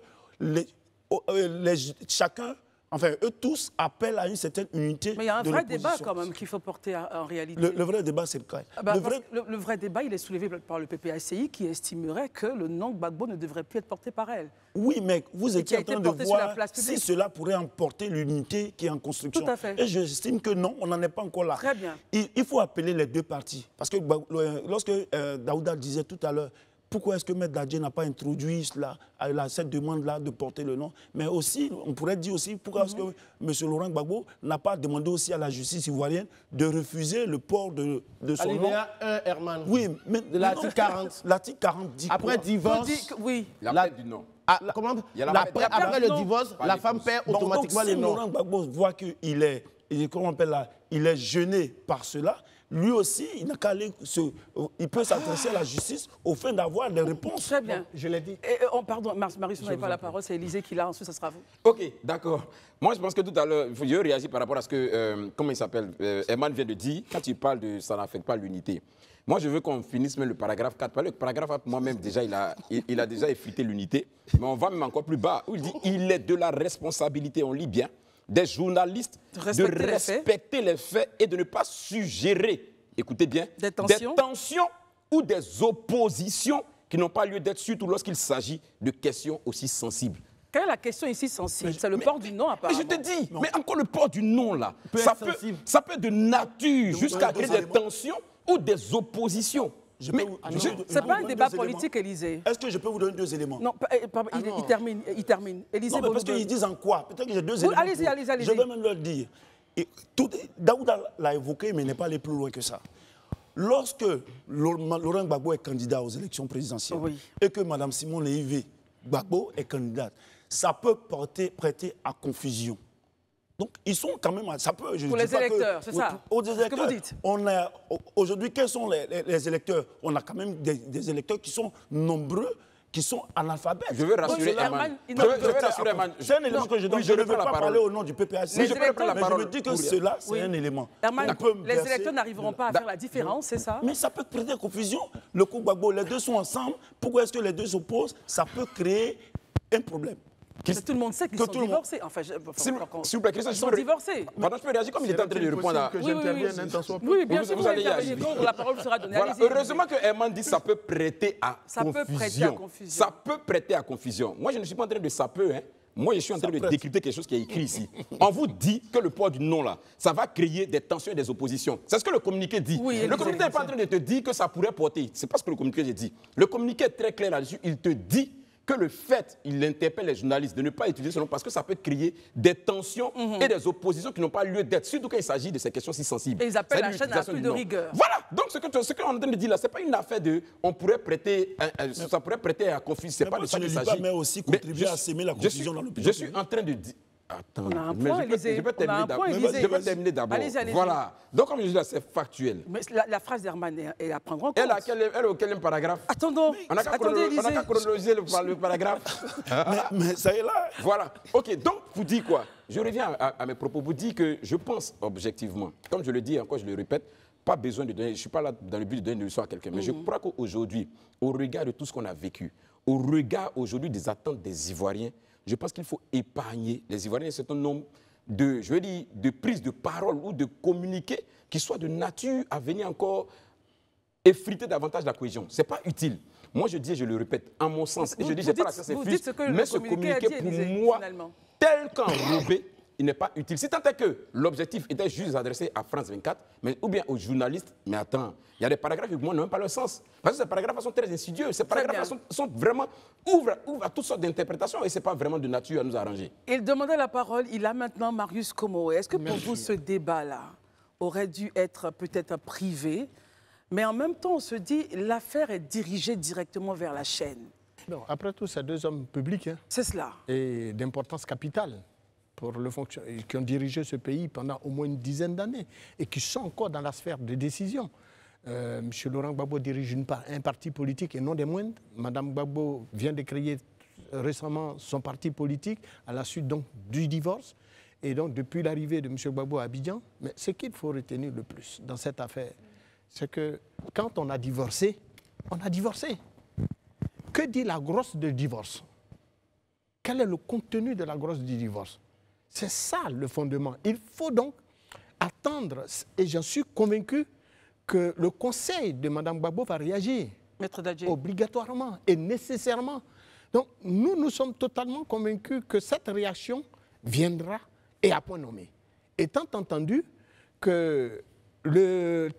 Speaker 2: chacun. Enfin, eux tous appellent à une certaine unité.
Speaker 1: Mais il y a un vrai débat quand même qu'il faut porter en réalité.
Speaker 2: Le vrai débat, c'est lequel?
Speaker 1: Le vrai débat, il est soulevé par le PPACI qui estimerait que le nom Gbagbo ne devrait plus être porté par elle.
Speaker 2: Oui, mais vous étiez en train de voir si cela pourrait emporter l'unité qui est en construction.
Speaker 1: Tout à fait.
Speaker 2: Et j'estime que non, on n'en est pas encore là.
Speaker 1: Très bien.
Speaker 2: Il faut appeler les deux parties. Parce que lorsque Daouda disait tout à l'heure, pourquoi est-ce que M. Dadje n'a pas introduit cette demande-là de porter le nom? Mais aussi, on pourrait dire aussi, pourquoi est-ce que M. Laurent Gbagbo n'a pas demandé aussi à la justice ivoirienne de refuser le port de son nom?
Speaker 4: Alinéa 1, Herman.
Speaker 2: Oui, mais
Speaker 4: de l'article 40.
Speaker 2: L'article 40 dit
Speaker 4: après
Speaker 2: quoi?
Speaker 4: divorce.
Speaker 1: Oui.
Speaker 3: La paix du nom.
Speaker 4: Après le divorce, la femme perd automatiquement le nom.
Speaker 2: Donc, si Laurent Gbagbo voit qu'il est, il est gêné par cela, lui aussi, il n'a qu'à aller il peut s'adresser à la justice au fin d'avoir des réponses.
Speaker 1: Très bien.
Speaker 5: Bon, je l'ai dit.
Speaker 1: Pardon, Marius, vous n'avez pas la parole, c'est Élisée qui l'a, ensuite ça sera vous.
Speaker 3: Ok, d'accord. Moi, je pense que tout à l'heure, je réagis par rapport à ce que, comment il s'appelle, Herman vient de dire, quand il parle de ça n'affecte pas l'unité. Moi, je veux qu'on finisse même le paragraphe 4. Le paragraphe 4, moi-même, déjà, il a déjà effrité l'unité. Mais on va même encore plus bas, où il dit « Il est de la responsabilité », on lit bien, des journalistes de respecter les faits et de ne pas suggérer, écoutez bien, des tensions ou des oppositions qui n'ont pas lieu d'être, surtout lorsqu'il s'agit de questions aussi sensibles.
Speaker 1: Quelle est la question ici sensible? C'est le port du nom, apparemment.
Speaker 3: Mais je te dis, mais encore le port du nom, là, ça peut être de nature jusqu'à créer des tensions ou des oppositions.
Speaker 1: C'est pas un débat politique, Élisée.
Speaker 2: Est-ce que je peux vous donner 2 éléments?
Speaker 1: Non, il termine. Élisée,
Speaker 2: parce qu'ils disent en quoi? Peut-être que j'ai 2 éléments.
Speaker 1: Allez-y.
Speaker 2: Je vais même leur dire. Daouda l'a évoqué, mais n'est pas allé plus loin que ça. Lorsque Laurent Gbagbo est candidat aux élections présidentielles et que Mme Simone Léivé Gbagbo est candidate, ça peut prêter à confusion. Donc, ils sont quand même... Ça peut,
Speaker 1: pour les électeurs, c'est ça?
Speaker 2: Ce que vous dites. Aujourd'hui, quels sont les électeurs? On a quand même des électeurs qui sont nombreux qui sont analphabètes.
Speaker 3: Je veux rassurer Herman. Je veux rassurer Herman.
Speaker 2: C'est un élément que je donne.
Speaker 3: Oui,
Speaker 2: Je ne veux pas parler au nom du PPAC.
Speaker 3: Mais je peux prendre la parole.
Speaker 2: Je veux dire que cela, c'est un élément.
Speaker 1: Herman, les électeurs n'arriveront pas à faire la différence, c'est ça?
Speaker 2: Mais ça peut prêter confusion. Le coup Gbagbo, les deux sont ensemble. Pourquoi est-ce que les deux s'opposent? Ça peut créer un problème.
Speaker 1: Tout le monde sait qu'ils sont divorcés. Enfin, s'il
Speaker 3: vous plaît, Christian,
Speaker 1: ils sont divorcés.
Speaker 3: Pardon, je peux réagir comme il était en train de répondre à...
Speaker 1: Oui, bien sûr, vous allez réagir. La parole sera donnée.
Speaker 3: Voilà. Heureusement que Herman dit que ça peut prêter à confusion. Ça peut prêter à confusion. Moi, je ne suis pas en train de ça peut, hein. Moi, je suis en train de décrypter quelque chose qui est écrit ici. On vous dit que le poids du non, là, ça va créer des tensions et des oppositions. C'est ce que le communiqué dit.
Speaker 1: Oui,
Speaker 3: le communiqué n'est pas en train de te dire que ça pourrait porter. C'est pas ce que le communiqué dit. Le communiqué est très clair là-dessus. Il te dit que le fait, il interpelle les journalistes de ne pas utiliser ce nom parce que ça peut créer des tensions et des oppositions qui n'ont pas lieu d'être, surtout quand il s'agit de ces questions si sensibles.
Speaker 1: Et ils appellent la chaîne à plus de rigueur.
Speaker 3: Voilà, donc ce qu'on est en train de dire là, ce n'est pas une affaire de, on pourrait prêter, ça pourrait prêter à confusion, c'est pas de ça qu'il s'agit.
Speaker 2: Mais aussi contribuer à s'aimer la confusion dans l'opinion.
Speaker 3: Je suis en train de dire... Attends,
Speaker 1: on a un point, Élisée.
Speaker 3: Je vais terminer d'abord. Voilà. Donc, comme je dis là, c'est factuel.
Speaker 1: Mais la phrase d'Herman est à prendre en compte.
Speaker 3: Elle au quel paragraphe?
Speaker 1: Attendons.
Speaker 3: On n'a qu'à chronologiser le paragraphe.
Speaker 2: Mais ça est là.
Speaker 3: Voilà. OK, donc, vous dites quoi? Je reviens à mes propos. Vous dites que je pense objectivement, comme je le dis encore, je le répète, pas besoin de donner, je ne suis pas là dans le but de donner une leçon à quelqu'un, mais je crois qu'aujourd'hui, au regard de tout ce qu'on a vécu, au regard aujourd'hui des attentes des Ivoiriens, je pense qu'il faut épargner les Ivoiriens un certain nombre de, je veux dire, de prises de parole ou de communiqués qui soient de nature à venir encore effriter davantage la cohésion. Ce n'est pas utile. Moi, je dis et je le répète, en mon sens, et je dis, je n'ai pas la science infuse, mais ce communiqué, pour moi, tel qu'enrobé, il n'est pas utile. Si tant est que l'objectif était juste adressé à France 24, mais, ou bien aux journalistes, mais attends, il y a des paragraphes qui, moi, n'ont même pas leur sens. Parce que ces paragraphes sont très insidieux. Ces paragraphes sont vraiment, ouvrent à toutes sortes d'interprétations et ce n'est pas vraiment de nature à nous arranger. Il
Speaker 1: demandait la parole, il a maintenant Marius Como. Est-ce que pour vous, ce débat-là aurait dû être peut-être privé, mais en même temps, on se dit, l'affaire est dirigée directement vers la chaîne?
Speaker 5: Non, après tout, c'est deux hommes publics. Hein,
Speaker 1: c'est cela.
Speaker 5: Et d'importance capitale. Pour le qui ont dirigé ce pays pendant au moins une dizaine d'années et qui sont encore dans la sphère de décision. M. Laurent Gbagbo dirige un parti politique et non des moindres. Mme Gbagbo vient de créer récemment son parti politique à la suite donc, du divorce. Et donc, depuis l'arrivée de M. Gbagbo à Abidjan, mais ce qu'il faut retenir le plus dans cette affaire, c'est que quand on a divorcé, on a divorcé. Que dit la grosse du divorce? Quel est le contenu de la grosse du divorce? C'est ça le fondement. Il faut donc attendre, et j'en suis convaincu, que le conseil de Mme Gbagbo va réagir.
Speaker 1: Maître Dadje.
Speaker 5: Obligatoirement et nécessairement. Donc nous sommes totalement convaincus que cette réaction viendra et à point nommé. Étant entendu que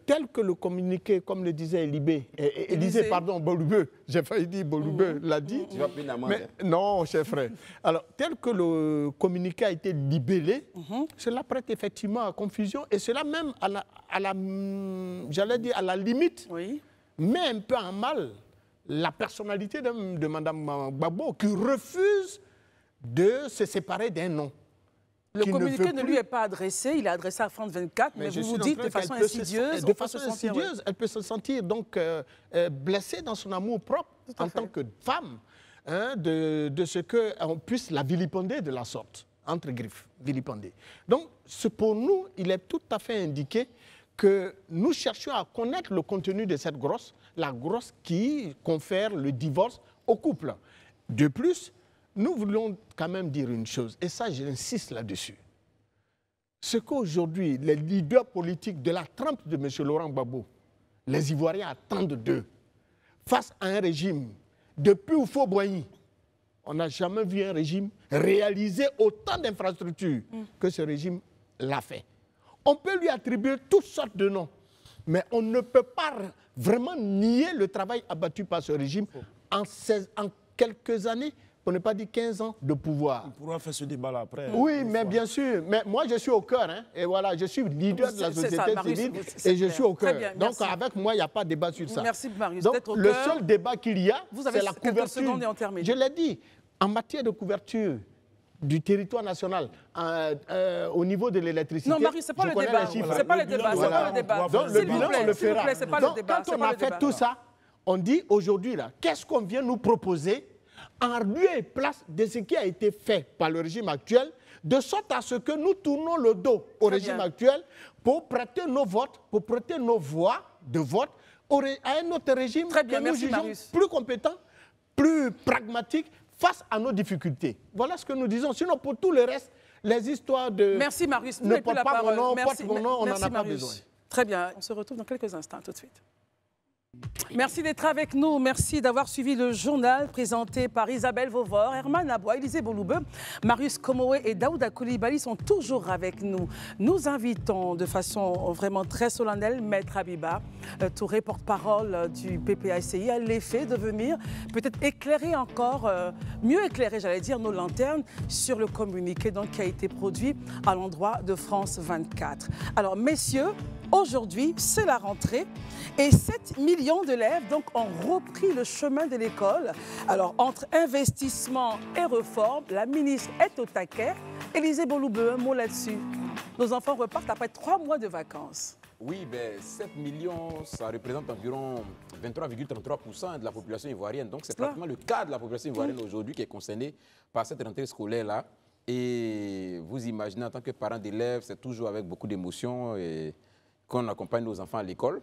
Speaker 5: tel que le communiqué, comme le disait Élisée, pardon, Bolubeu, j'ai failli dire Bolubeu, l'a dit.
Speaker 3: Tu vas plus
Speaker 5: mais, non, cher frère. Alors, tel que le communiqué a été libellé, cela prête effectivement à confusion et cela même j'allais dire à la limite, met un peu en mal la personnalité de Mme Gbagbo qui refuse de se séparer d'un nom.
Speaker 1: Le communiqué ne lui est pas adressé, il est adressé à France 24, mais vous vous dites de façon insidieuse.
Speaker 5: De façon insidieuse, elle peut se sentir donc blessée dans son amour propre en tant que femme, hein, de ce qu'on puisse la vilipender de la sorte, entre griffes, vilipender. Donc, pour nous, il est tout à fait indiqué que nous cherchions à connaître le contenu de cette grosse, la grosse qui confère le divorce au couple. De plus, nous voulons quand même dire une chose, et ça j'insiste là-dessus. Ce qu'aujourd'hui les leaders politiques de la trempe de M. Laurent Gbagbo, les Ivoiriens attendent d'eux, face à un régime, depuis Houphouët-Boigny, on n'a jamais vu un régime réaliser autant d'infrastructures que ce régime l'a fait. On peut lui attribuer toutes sortes de noms, mais on ne peut pas vraiment nier le travail abattu par ce régime en quelques années, pour ne pas dire 15 ans de pouvoir.
Speaker 2: On pourra faire ce débat-là après.
Speaker 5: Oui, mais bien sûr. Mais moi, je suis au cœur. Hein, et voilà, je suis leader de la société civile et je suis au cœur. Donc, avec moi, il n'y a pas de débat sur ça.
Speaker 1: Merci, Marius.
Speaker 5: Donc, le seul débat qu'il y a, c'est la couverture.
Speaker 1: Et
Speaker 5: je l'ai dit, en matière de couverture du territoire national au niveau de l'électricité.
Speaker 1: Non, Marius, ce n'est pas le débat. Ce n'est pas le débat.
Speaker 5: Donc, le bilan, on le fera. Donc, quand on a fait tout ça, On dit aujourd'hui, là, qu'est-ce qu'on vient nous proposer en lieu et place de ce qui a été fait par le régime actuel, de sorte à ce que nous tournons le dos au régime actuel pour prêter nos votes, pour prêter nos voix de vote à un autre régime que nous jugeons plus compétent, plus pragmatique face à nos difficultés. Voilà ce que nous disons. Sinon, pour tout le reste, les histoires de...
Speaker 1: Merci Marius.
Speaker 5: Ne porte pas mon nom, porte mon nom, on n'en a pas besoin.
Speaker 1: Très bien. On se retrouve dans quelques instants. Tout de suite. Merci d'être avec nous. Merci d'avoir suivi le journal présenté par Isabelle Vauvor, Herman Aboua, Élisée Boloubeu, Marius Komoé et Daouda Coulibaly sont toujours avec nous. Nous invitons de façon vraiment très solennelle Maître Abiba Touré, porte-parole du PPACI, à l'effet de venir peut-être éclairer encore, mieux éclairer, j'allais dire, nos lanternes sur le communiqué donc, qui a été produit à l'endroit de France 24. Alors, messieurs, aujourd'hui, c'est la rentrée et 7 millions d'élèves donc, ont repris le chemin de l'école. Alors, entre investissement et réforme, la ministre est au taquet. Élisée Boloubeu, un mot là-dessus. Nos enfants repartent après 3 mois de vacances.
Speaker 3: Oui, 7 millions, ça représente environ 23,33% de la population ivoirienne. Donc, c'est pratiquement le quart de la population ivoirienne aujourd'hui qui est concernée par cette rentrée scolaire-là. Et vous imaginez, en tant que parent d'élèves, c'est toujours avec beaucoup d'émotion qu'on accompagne nos enfants à l'école.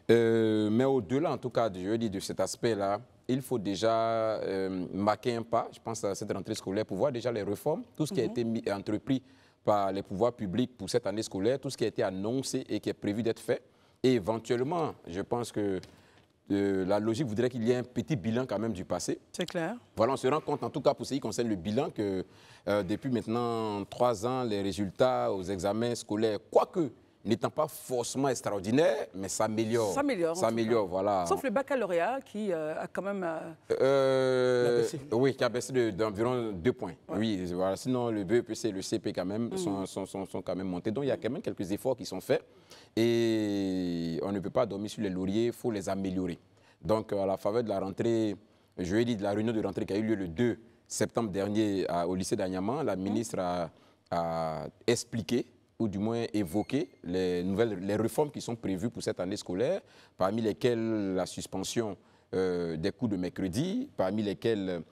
Speaker 3: Mais au-delà, en tout cas, je dis de cet aspect-là, il faut déjà marquer un pas, je pense, à cette rentrée scolaire pour voir déjà les réformes, tout ce qui a été entrepris par les pouvoirs publics pour cette année scolaire, tout ce qui a été annoncé et qui est prévu d'être fait. Et éventuellement, je pense que la logique voudrait qu'il y ait un petit bilan quand même du passé.
Speaker 1: C'est clair.
Speaker 3: Voilà, on se rend compte, en tout cas pour ce qui concerne le bilan, que depuis maintenant 3 ans, les résultats aux examens scolaires, quoique n'étant pas forcément extraordinaire, mais s'améliore. S'améliore, voilà.
Speaker 1: Sauf le baccalauréat qui a quand même...
Speaker 3: Oui, qui a baissé d'environ 2 points. Ouais. Oui, voilà. Sinon, le BEPC et le CP quand même sont quand même montés. Donc, il y a quand même quelques efforts qui sont faits. Et on ne peut pas dormir sur les lauriers, il faut les améliorer. Donc, à la faveur de la rentrée, je l'ai dit, de la réunion de rentrée qui a eu lieu le 2 septembre dernier au lycée d'Agnaman, la ministre a expliqué ou du moins évoquer les réformes qui sont prévues pour cette année scolaire, parmi lesquelles la suspension des cours de mercredi, parmi lesquels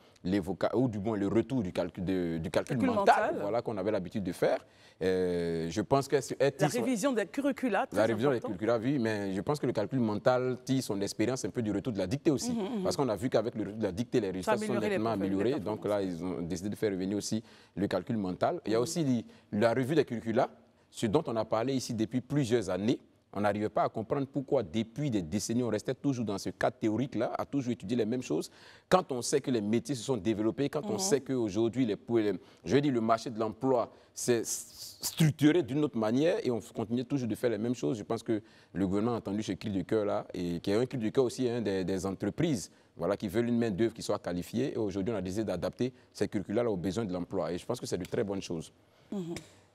Speaker 3: ou du moins le retour du calcul mental, voilà, qu'on avait l'habitude de faire. Je pense que
Speaker 1: la révision des curricula,
Speaker 3: la révision des curricula, oui, mais je pense que le calcul mental tire son expérience un peu du retour de la dictée aussi. Parce qu'on a vu qu'avec le retour de la dictée, les résultats sont nettement améliorés. Donc là, ils ont décidé de faire revenir aussi le calcul mental. Il y a aussi la revue des curricula, ce dont on a parlé ici depuis plusieurs années. On n'arrivait pas à comprendre pourquoi, depuis des décennies, on restait toujours dans ce cadre théorique-là, à toujours étudier les mêmes choses. Quand on sait que les métiers se sont développés, quand on sait qu'aujourd'hui, le marché de l'emploi s'est structuré d'une autre manière et on continue toujours de faire les mêmes choses, je pense que le gouvernement a entendu ce cri de cœur-là et qui est un cri de cœur aussi des entreprises, voilà, qui veulent une main-d'œuvre qui soit qualifiée. Et aujourd'hui, on a décidé d'adapter ces curricula-là aux besoins de l'emploi. Et je pense que c'est de très bonnes choses.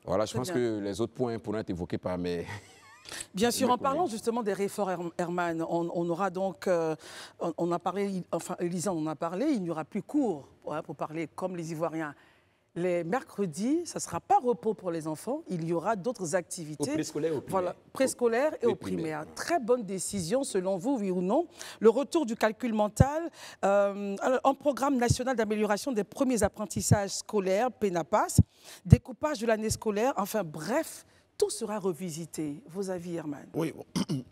Speaker 3: Voilà, je pense que les autres points pourraient être évoqués par mes...
Speaker 1: Bien sûr, en parlant justement des réformes, Herman, on aura donc, on a parlé, enfin Élisa en a parlé, il n'y aura plus cours pour parler comme les Ivoiriens. Les mercredis, ça ne sera pas repos pour les enfants, il y aura d'autres activités.
Speaker 3: Au préscolaire et au primaire.
Speaker 1: Voilà, préscolaire et au primaire. Très bonne décision selon vous, oui ou non. Le retour du calcul mental, un programme national d'amélioration des premiers apprentissages scolaires, PENAPAS, découpage de l'année scolaire, enfin bref, tout sera revisité. Vos avis, Herman? Oui,
Speaker 2: bon,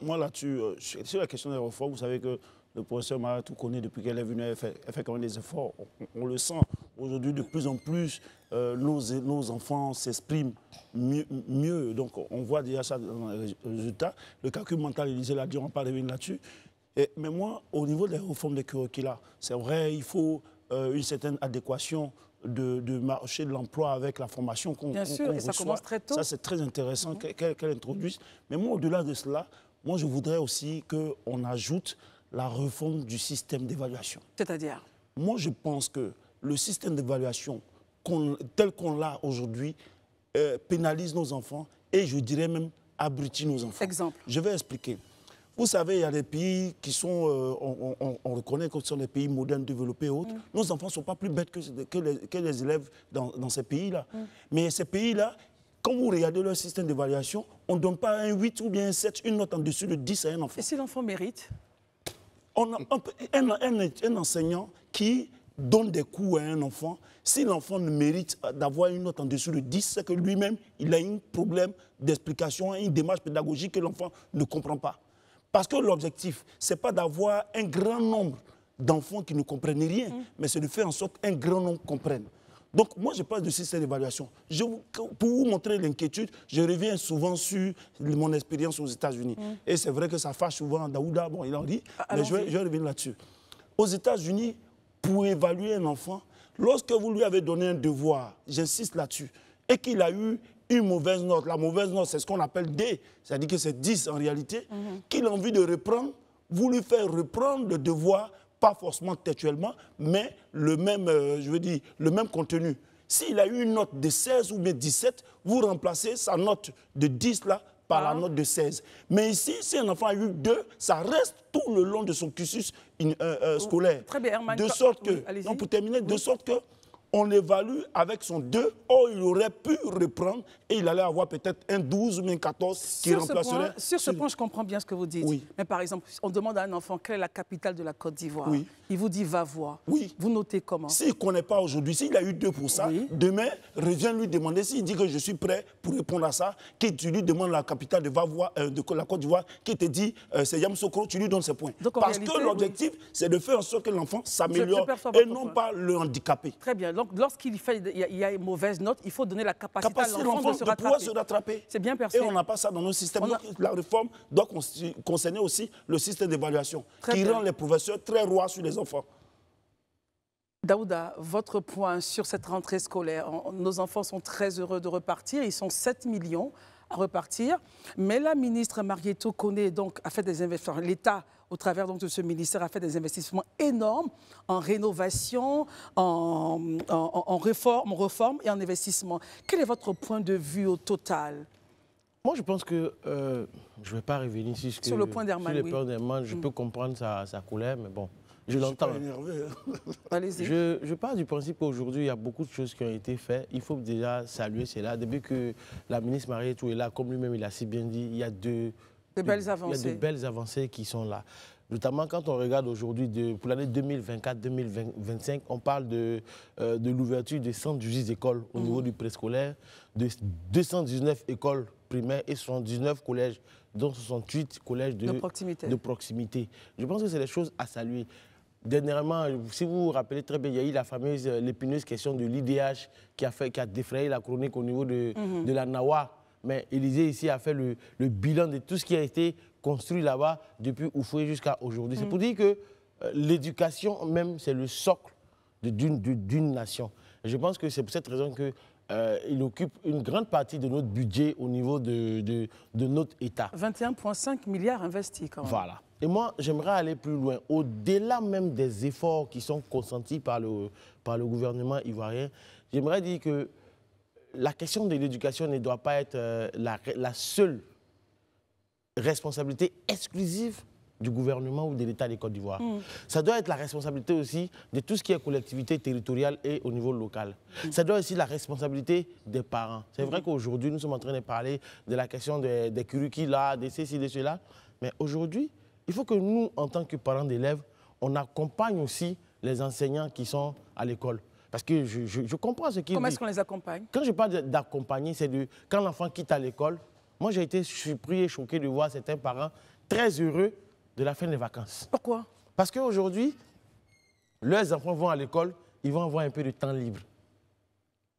Speaker 2: moi là-dessus, sur la question des réformes, vous savez que le professeur Maratou connaît depuis qu'elle est venue, elle fait quand même des efforts. On le sent. Aujourd'hui, de plus en plus, nos enfants s'expriment mieux. Donc, on voit déjà ça dans les résultats. Le calcul mental, Élisée l'a dit, on ne va pas revenir là-dessus. Mais moi, au niveau des réformes des curricula, c'est vrai, il faut une certaine adéquation de marché de l'emploi avec la formation qu'on reçoit. Bien sûr, et ça commence très tôt. Ça, c'est très intéressant qu'elle introduise. Mais moi, au-delà de cela, moi, je voudrais aussi qu'on ajoute la réforme du système d'évaluation.
Speaker 1: C'est-à-dire?
Speaker 2: Moi, je pense que le système d'évaluation, tel qu'on l'a aujourd'hui, pénalise nos enfants et, je dirais même, abrutit nos enfants.
Speaker 1: Exemple.
Speaker 2: Je vais expliquer. Vous savez, il y a des pays qui sont, on reconnaît que ce sont des pays modernes, développés et autres. Nos enfants ne sont pas plus bêtes que les élèves dans ces pays-là. Mais ces pays-là, quand vous regardez leur système d'évaluation, on ne donne pas un 8 ou bien un 7, une note en dessous de 10 à un enfant.
Speaker 1: Et si l'enfant mérite?
Speaker 2: On a un enseignant qui donne des cours à un enfant. Si l'enfant ne mérite d'avoir une note en dessous de 10, c'est que lui-même, il a un problème d'explication, une démarche pédagogique que l'enfant ne comprend pas. Parce que l'objectif, ce n'est pas d'avoir un grand nombre d'enfants qui ne comprennent rien, mais c'est de faire en sorte qu'un grand nombre comprenne. Donc, moi, je parle de système d'évaluation. Pour vous montrer l'inquiétude, je reviens souvent sur mon expérience aux États-Unis. Et c'est vrai que ça fâche souvent Daouda, bon, il en dit, mais je vais revenir là-dessus. Aux États-Unis, pour évaluer un enfant, lorsque vous lui avez donné un devoir, j'insiste là-dessus, et qu'il a eu une mauvaise note, la mauvaise note, c'est ce qu'on appelle D, c'est-à-dire que c'est 10 en réalité, qu'il a envie de reprendre, vous lui faites reprendre le devoir, pas forcément textuellement, mais le même, le même contenu. S'il a eu une note de 16 ou bien 17, vous remplacez sa note de 10 là par la note de 16. Mais ici, si un enfant a eu 2, ça reste tout le long de son cursus scolaire.
Speaker 1: Très bien, Herman.
Speaker 2: De sorte que, pour terminer, de sorte que on l'évalue avec son 2, or il aurait pu reprendre et il allait avoir peut-être un 12 ou un 14 qui remplacerait.
Speaker 1: Sur ce point, je comprends bien ce que vous dites.
Speaker 2: Oui.
Speaker 1: Mais par exemple, on demande à un enfant quelle est la capitale de la Côte d'Ivoire.
Speaker 2: Oui.
Speaker 1: Il vous dit va voir.
Speaker 2: Oui.
Speaker 1: Vous notez comment?
Speaker 2: S'il ne connaît pas aujourd'hui, s'il a eu 2 pour ça, demain, reviens lui demander, s'il dit que je suis prêt pour répondre à ça, que tu lui demandes la capitale de la Côte d'Ivoire, qui te dit c'est Yamoussoukro, tu lui donnes ses points. Donc, parce que l'objectif, c'est de faire en sorte que l'enfant s'améliore et non pas le handicaper.
Speaker 1: Très bien. Donc, lorsqu'il y a une mauvaise note, il faut donner la capacité à l'enfant de se rattraper. C'est bien perçu.
Speaker 2: Et on n'a pas ça dans nos systèmes. Donc, la réforme doit concerner aussi le système d'évaluation qui rend les professeurs très rois sur les enfants.
Speaker 1: Daouda, votre point sur cette rentrée scolaire. Nos enfants sont très heureux de repartir. Ils sont 7 millions à repartir. Mais la ministre Marietou Koné a fait des investissements. L'État, au travers de ce ministère, a fait des investissements énormes en rénovation, en réforme et en investissement. Quel est votre point de vue au total?
Speaker 4: Moi, je pense que je ne vais pas revenir sur
Speaker 1: le point d'Herman.
Speaker 4: Je peux comprendre sa colère, mais bon, je l'entends.
Speaker 1: Allez-y.
Speaker 4: Je pars du principe qu'aujourd'hui, il y a beaucoup de choses qui ont été faites. Il faut déjà saluer cela. Depuis que la ministre Marietou est là, comme lui-même il a si bien dit, il y a de belles avancées qui sont là. Notamment quand on regarde aujourd'hui, pour l'année 2024-2025, on parle de l'ouverture de 118 écoles au niveau du préscolaire, de 219 écoles primaires et 79 collèges, dont 68 collèges de proximité. Je pense que c'est des choses à saluer. Dernièrement, si vous vous rappelez très bien, il y a eu la fameuse, l'épineuse question de l'IDH qui a défrayé la chronique au niveau de la NAWA. Mais Élysée ici a fait le bilan de tout ce qui a été construit là-bas depuis Oufoué jusqu'à aujourd'hui. C'est pour dire que l'éducation même, c'est le socle d'une nation. Et je pense que c'est pour cette raison qu'il occupe une grande partie de notre budget au niveau de notre État.
Speaker 1: 21,5 milliards investis quand même.
Speaker 4: Voilà. Et moi, j'aimerais aller plus loin. Au-delà même des efforts qui sont consentis par le gouvernement ivoirien, j'aimerais dire que la question de l'éducation ne doit pas être la seule responsabilité exclusive du gouvernement ou de l'État de Côte d'Ivoire. Ça doit être la responsabilité aussi de tout ce qui est collectivité territoriale et au niveau local. Ça doit être aussi la responsabilité des parents. C'est vrai qu'aujourd'hui, nous sommes en train de parler de la question des curricula, de ceci, de cela. Mais aujourd'hui, il faut que nous, en tant que parents d'élèves, on accompagne aussi les enseignants qui sont à l'école. Parce que je comprends ce qu'ils disent.
Speaker 1: Comment est-ce qu'on les accompagne?
Speaker 4: Quand je parle d'accompagner, c'est quand l'enfant quitte à l'école. Moi, j'ai été surpris et choqué de voir certains parents très heureux de la fin des vacances.
Speaker 1: Pourquoi?
Speaker 4: Parce qu'aujourd'hui, leurs enfants vont à l'école, ils vont avoir un peu de temps libre.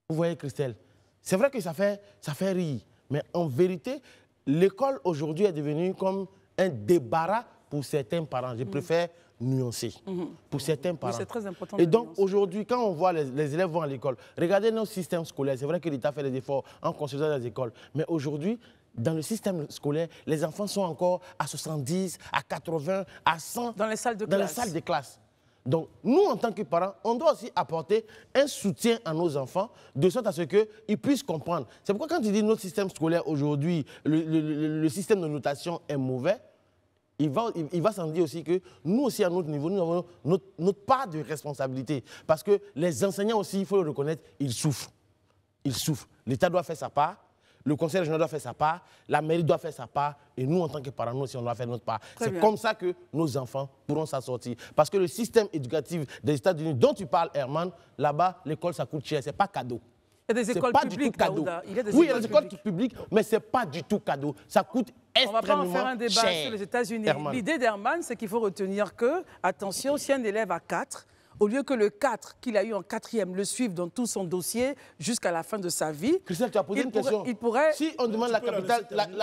Speaker 4: Vous voyez, Christelle, c'est vrai que ça fait rire. Mais en vérité, l'école aujourd'hui est devenue comme un débarras pour certains parents. Je préfère nuancer. Pour certains parents.
Speaker 1: C'est très important.
Speaker 4: Et donc, aujourd'hui, quand on voit les élèves vont à l'école, regardez nos systèmes scolaires. C'est vrai que l'État fait des efforts en construisant des écoles. Mais aujourd'hui, dans le système scolaire, les enfants sont encore à 70, à 80, à 100
Speaker 1: dans les salles de
Speaker 4: classe. Donc, nous, en tant que parents, on doit aussi apporter un soutien à nos enfants, de sorte à ce qu'ils puissent comprendre. C'est pourquoi quand tu dis notre système scolaire aujourd'hui, le système de notation est mauvais, il va sans dire aussi que nous aussi, à notre niveau, nous avons notre part de responsabilité. Parce que les enseignants aussi, il faut le reconnaître, ils souffrent. Ils souffrent. L'État doit faire sa part. le conseil régional doit faire sa part, la mairie doit faire sa part, et nous, en tant que parents, nous aussi, on doit faire notre part. C'est comme ça que nos enfants pourront s'en sortir. Parce que le système éducatif des États-Unis dont tu parles, Herman, là-bas, l'école, ça coûte cher, c'est pas cadeau.
Speaker 1: Il y a des écoles publiques,
Speaker 4: Daouda. Oui, il y a des écoles publiques, mais ce n'est pas du tout cadeau. Ça coûte extrêmement cher.
Speaker 1: On ne va pas en faire un débat sur les États-Unis. L'idée d'Herman, c'est qu'il faut retenir que, attention, si un élève a 4, au lieu que le 4 qu'il a eu en 4e le suive dans tout son dossier jusqu'à la fin de sa vie.
Speaker 4: Christelle, tu as posé une question. Si on demande la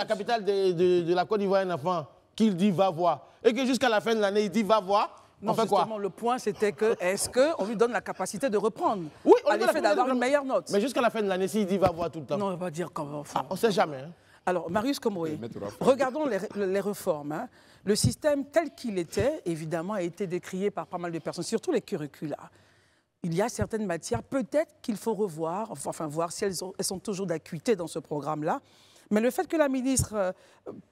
Speaker 4: capitale de la Côte d'Ivoire à un enfant, qu'il dit va voir, et que jusqu'à la fin de l'année, il dit va voir,
Speaker 1: non, justement, le point, c'était que, est-ce qu'on lui donne la capacité de reprendre?
Speaker 4: Oui,
Speaker 1: à l'effet d'avoir une meilleure note.
Speaker 4: Mais jusqu'à la fin de l'année, s'il dit va voir tout le temps.
Speaker 1: Non, on va dire comment.
Speaker 4: Ah, on ne sait jamais. Hein.
Speaker 1: Alors, Marius Komboé, regardons les réformes. Hein. Le système tel qu'il était, évidemment, a été décrié par pas mal de personnes, surtout les curricula. Il y a certaines matières, peut-être qu'il faut revoir, enfin voir si elles sont toujours d'acuité dans ce programme-là. Mais le fait que la ministre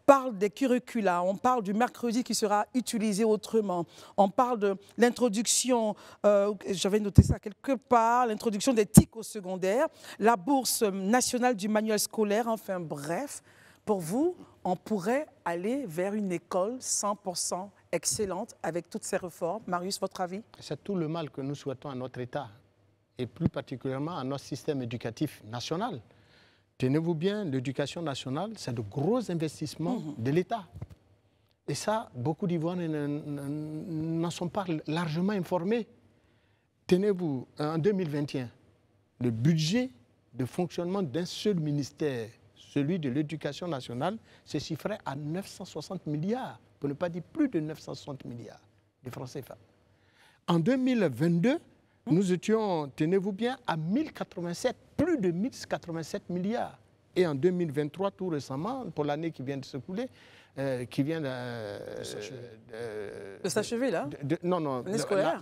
Speaker 1: parle des curricula, on parle du mercredi qui sera utilisé autrement, on parle de l'introduction, j'avais noté ça quelque part, l'introduction des TIC au secondaire, la bourse nationale du manuel scolaire, enfin bref, pour vous, on pourrait aller vers une école 100% excellente avec toutes ces réformes. Marius, votre avis?
Speaker 5: C'est tout le mal que nous souhaitons à notre État, et plus particulièrement à notre système éducatif national. Tenez-vous bien, l'éducation nationale, c'est de gros investissements de l'État. Et ça, beaucoup d'Ivoiriens n'en sont pas largement informés. Tenez-vous, en 2021, le budget de fonctionnement d'un seul ministère, celui de l'éducation nationale, se chiffrait à 960 milliards, pour ne pas dire plus de 960 milliards de francs CFA. En 2022, nous étions, tenez-vous bien, à 1087, plus de 1087 milliards. Et en 2023, tout récemment, pour l'année qui vient de s'écouler, qui vient de
Speaker 1: s'achever, là?
Speaker 5: Non,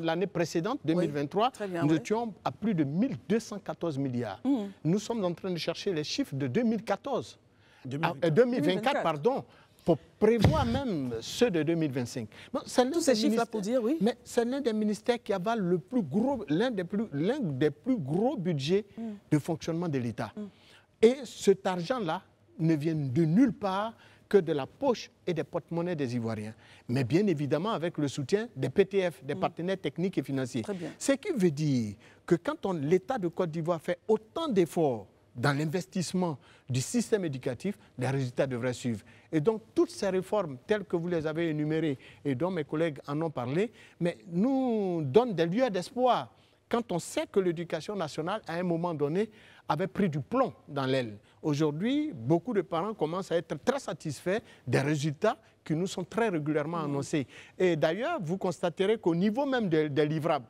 Speaker 5: l'année précédente, 2023, nous étions à plus de 1214 milliards. Nous sommes en train de chercher les chiffres de 2014. 2024, pardon, pour prévoir même ceux de 2025. Bon, tous ces chiffres-là pour dire, oui. Mais c'est l'un des ministères qui avale le plus gros, l'un des plus gros budgets de fonctionnement de l'État. Et cet argent-là ne vient de nulle part que de la poche et des porte-monnaies des Ivoiriens. Mais bien évidemment avec le soutien des PTF, des partenaires techniques et financiers. Ce qui veut dire que quand l'État de Côte d'Ivoire fait autant d'efforts dans l'investissement du système éducatif, les résultats devraient suivre. Et donc, toutes ces réformes, telles que vous les avez énumérées et dont mes collègues en ont parlé, mais nous donnent des lueurs d'espoir quand on sait que l'éducation nationale, à un moment donné, avait pris du plomb dans l'aile. Aujourd'hui, beaucoup de parents commencent à être très satisfaits des résultats qui nous sont très régulièrement annoncés. Et d'ailleurs, vous constaterez qu'au niveau même des livrables,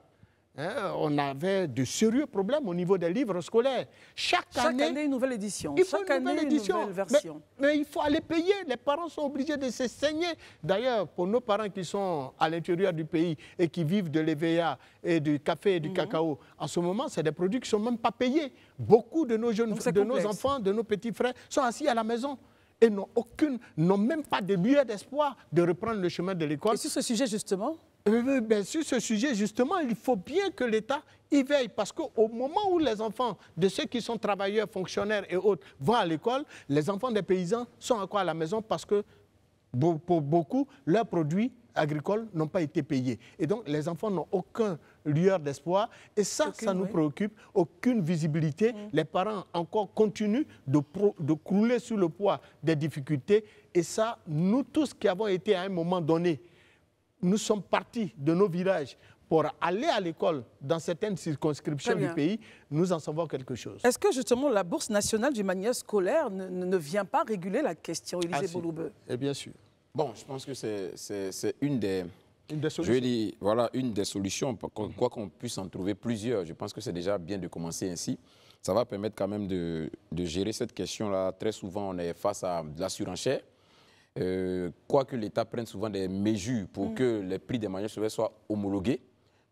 Speaker 5: on avait de sérieux problèmes au niveau des livres scolaires. Chaque année,
Speaker 1: une nouvelle édition.
Speaker 5: Chaque année, une nouvelle version. Mais il faut aller payer. Les parents sont obligés de se saigner. D'ailleurs, pour nos parents qui sont à l'intérieur du pays et qui vivent de l'EVA et du café et du cacao, en ce moment, c'est des produits qui ne sont même pas payés. Beaucoup de nos jeunes, de nos enfants, de nos petits frères sont assis à la maison et n'ont même pas de lueur d'espoir de reprendre le chemin de l'école.
Speaker 1: Et sur ce sujet, justement
Speaker 5: sur ce sujet, justement, il faut bien que l'État y veille. Parce qu'au moment où les enfants de ceux qui sont travailleurs, fonctionnaires et autres vont à l'école, les enfants des paysans sont encore à la maison parce que, pour beaucoup, leurs produits agricoles n'ont pas été payés. Et donc, les enfants n'ont aucun lueur d'espoir. Et ça nous préoccupe. Aucune visibilité. Les parents encore continuent de crouler sous le poids des difficultés. Et ça, nous tous qui avons été à un moment donné, nous sommes partis de nos villages pour aller à l'école dans certaines circonscriptions du pays, nous en savons quelque chose.
Speaker 1: Est-ce que justement la bourse nationale du manuel scolaire ne vient pas réguler la question, Élisée Bouloubeu?
Speaker 5: Et bien sûr.
Speaker 3: Bon, je pense que c'est une des
Speaker 5: solutions.
Speaker 3: Je dis, voilà, une des solutions, quoi qu'on puisse en trouver plusieurs. Je pense que c'est déjà bien de commencer ainsi. Ça va permettre quand même de gérer cette question-là. Très souvent, on est face à de la surenchère. Quoique l'État prenne souvent des mesures pour que les prix des manuels scolaires soient homologués.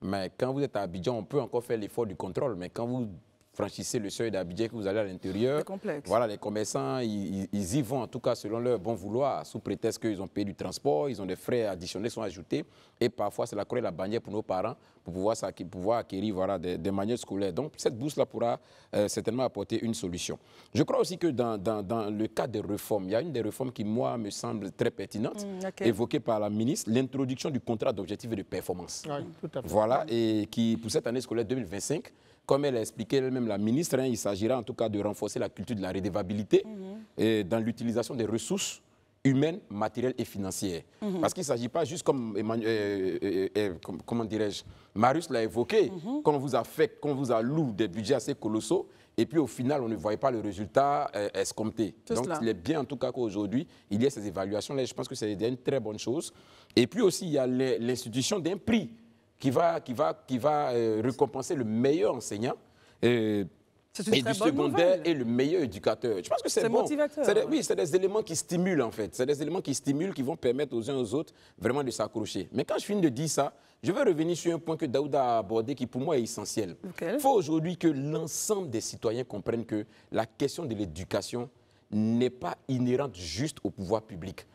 Speaker 3: Mais quand vous êtes à Abidjan, on peut encore faire l'effort du contrôle. Mais quand vous franchissez le seuil d'Abidjan, que vous allez à l'intérieur.
Speaker 1: C'est complexe.
Speaker 3: Voilà, les commerçants, ils y vont, en tout cas selon leur bon vouloir, sous prétexte qu'ils ont payé du transport, ils ont des frais additionnels qui sont ajoutés. Et parfois, c'est la croix et la bannière pour nos parents pour pouvoir acquérir voilà, des manuels scolaires. Donc, cette bourse-là pourra certainement apporter une solution. Je crois aussi que dans le cas des réformes, il y a une des réformes qui, moi, me semble très pertinente, évoquée par la ministre, l'introduction du contrat d'objectif et de performance.
Speaker 5: Oui, tout à fait.
Speaker 3: Voilà, et qui, pour cette année scolaire 2025, comme elle a expliqué elle-même, la ministre, il s'agira en tout cas de renforcer la culture de la redevabilité et dans l'utilisation des ressources humaines, matérielles et financières. Parce qu'il ne s'agit pas juste comme, comment dirais-je, Marius l'a évoqué, qu'on vous alloue des budgets assez colossaux et puis au final, on ne voyait pas le résultat escompté. Donc, il est bien en tout cas qu'aujourd'hui, il y ait ces évaluations-là. Je pense que c'est une très bonne chose. Et puis aussi, il y a l'institution d'un prix qui va récompenser le meilleur enseignant et du secondaire et le meilleur éducateur. Je pense que c'est bon.
Speaker 1: Motivateur.
Speaker 3: Oui, c'est des éléments qui stimulent en fait. C'est des éléments qui stimulent, qui vont permettre aux uns aux autres vraiment de s'accrocher. Mais quand je finis de dire ça, je vais revenir sur un point que Daouda a abordé qui pour moi est essentiel. Il faut aujourd'hui que l'ensemble des citoyens comprennent que la question de l'éducation n'est pas inhérente juste au pouvoir public.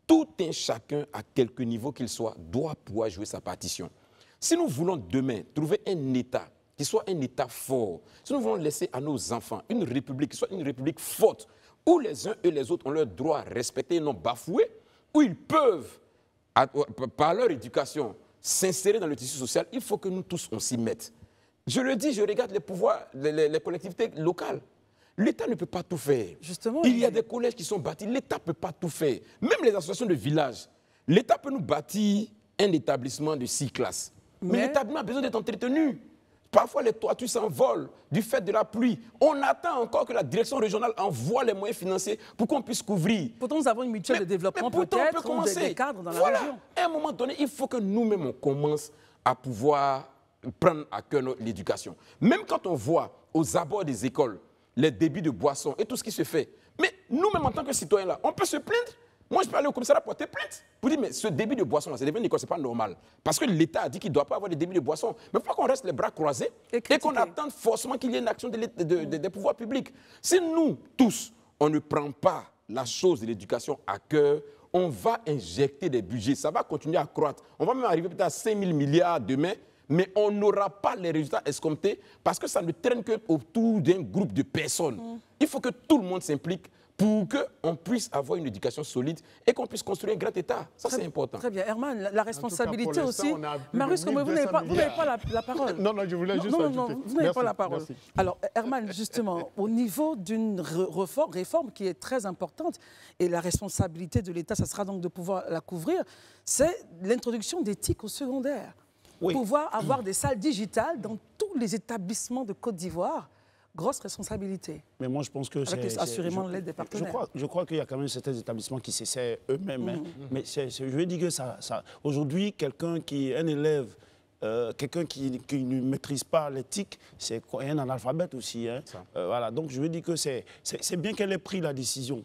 Speaker 3: Tout un chacun, à quelque niveau qu'il soit, doit pouvoir jouer sa partition. Si nous voulons demain trouver un État qui soit un État fort, si nous voulons laisser à nos enfants une république qui soit une république forte, où les uns et les autres ont leurs droits respectés et non bafoués, où ils peuvent, par leur éducation, s'insérer dans le tissu social, il faut que nous tous, on s'y mette. Je le dis, je regarde les pouvoirs, les collectivités locales. L'État ne peut pas tout faire.
Speaker 1: Justement,
Speaker 3: il y a des collèges qui sont bâtis, l'État ne peut pas tout faire. Même les associations de villages, l'État peut nous bâtir un établissement de 6 classes. Mais l'établissement a besoin d'être entretenu. Parfois, les toitures s'envolent du fait de la pluie. On attend encore que la direction régionale envoie les moyens financiers pour qu'on puisse couvrir.
Speaker 1: Pourtant, nous avons une mutuelle de développement peut-être, ou des cadres dans la région.
Speaker 3: À un moment donné, il faut que nous-mêmes, on commence à pouvoir prendre à cœur l'éducation. Même quand on voit aux abords des écoles les débits de boissons et tout ce qui se fait. Mais nous-mêmes, en tant que citoyens, là, on peut se plaindre. Moi, je peux aller au commissariat porter plainte pour dire, mais ce débit de boisson, c'est devenu une école, ce n'est pas normal. Parce que l'État a dit qu'il ne doit pas avoir de débit de boisson. Mais il faut qu'on reste les bras croisés et qu'on attende forcément qu'il y ait une action des pouvoirs publics. Si nous, tous, on ne prend pas la chose de l'éducation à cœur, on va injecter des budgets. Ça va continuer à croître. On va même arriver peut-être à 5 000 milliards demain, mais on n'aura pas les résultats escomptés parce que ça ne traîne que autour d'un groupe de personnes. Il faut que tout le monde s'implique pour qu'on puisse avoir une éducation solide et qu'on puisse construire un grand État. Ça, c'est important.
Speaker 1: Très bien. Herman, la responsabilité aussi.
Speaker 5: Marius,
Speaker 1: vous n'avez pas la parole.
Speaker 5: Non, je voulais juste ajouter.
Speaker 1: Non, vous n'avez pas la parole. Merci. Alors, Herman, justement, au niveau d'une réforme qui est très importante, et la responsabilité de l'État, ça sera donc de pouvoir la couvrir, c'est l'introduction d'éthique au secondaire. Oui. Pouvoir avoir des salles digitales dans tous les établissements de Côte d'Ivoire. Grosse responsabilité.
Speaker 2: Mais moi, je pense que c'est
Speaker 1: assurément l'aide des partenaires.
Speaker 2: Je crois qu'il y a quand même certains établissements qui s'essaient eux-mêmes. Mais je veux dire que aujourd'hui, quelqu'un qui est un élève, quelqu'un qui ne maîtrise pas l'éthique, c'est un analphabète aussi. Voilà. Donc, je veux dire que c'est bien qu'elle ait pris la décision.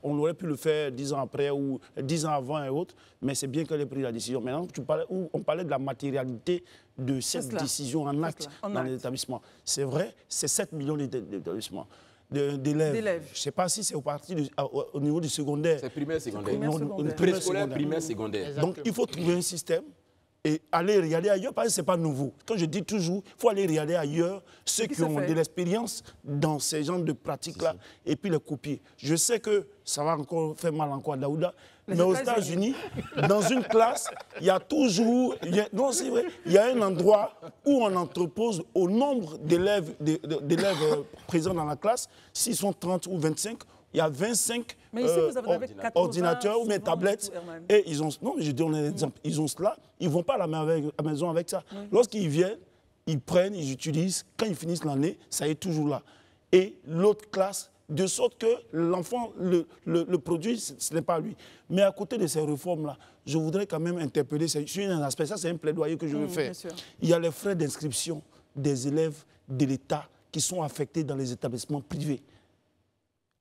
Speaker 2: On aurait pu le faire 10 ans après ou 10 ans avant et autres, mais c'est bien qu'elle ait pris la décision. Maintenant, on parlait de la matérialité de cette décision en acte dans les établissements. C'est vrai, c'est 7 millions d'établissements. D'élèves. Je ne sais pas si c'est au niveau du secondaire.
Speaker 3: C'est primaire, secondaire.
Speaker 2: Préscolaire,
Speaker 3: primaire, secondaire.
Speaker 2: Donc, il faut trouver un système et aller regarder ailleurs, parce que ce n'est pas nouveau. Quand je dis toujours, il faut aller regarder ailleurs ceux qui ont de l'expérience dans ces genres de pratiques-là et puis les copier. Je sais que ça va encore faire mal encore à Daouda, mais aux États-Unis, dans une classe, il y a toujours... c'est vrai, il y a un endroit où on entrepose au nombre d'élèves présents dans la classe, s'ils sont 30 ou 25, il y a 25 ordinateurs ou tablettes. Et ils ont... Non, mais je donne un exemple. Ils ont cela, ils ne vont pas à la maison avec ça. Lorsqu'ils viennent, ils prennent, ils utilisent. Quand ils finissent l'année, ça est toujours là. Et l'autre classe, de sorte que l'enfant, le produit, ce n'est pas lui. Mais à côté de ces réformes-là, je voudrais quand même interpeller sur un aspect. Ça, c'est un plaidoyer que je veux faire. Il y a les frais d'inscription des élèves de l'État qui sont affectés dans les établissements privés.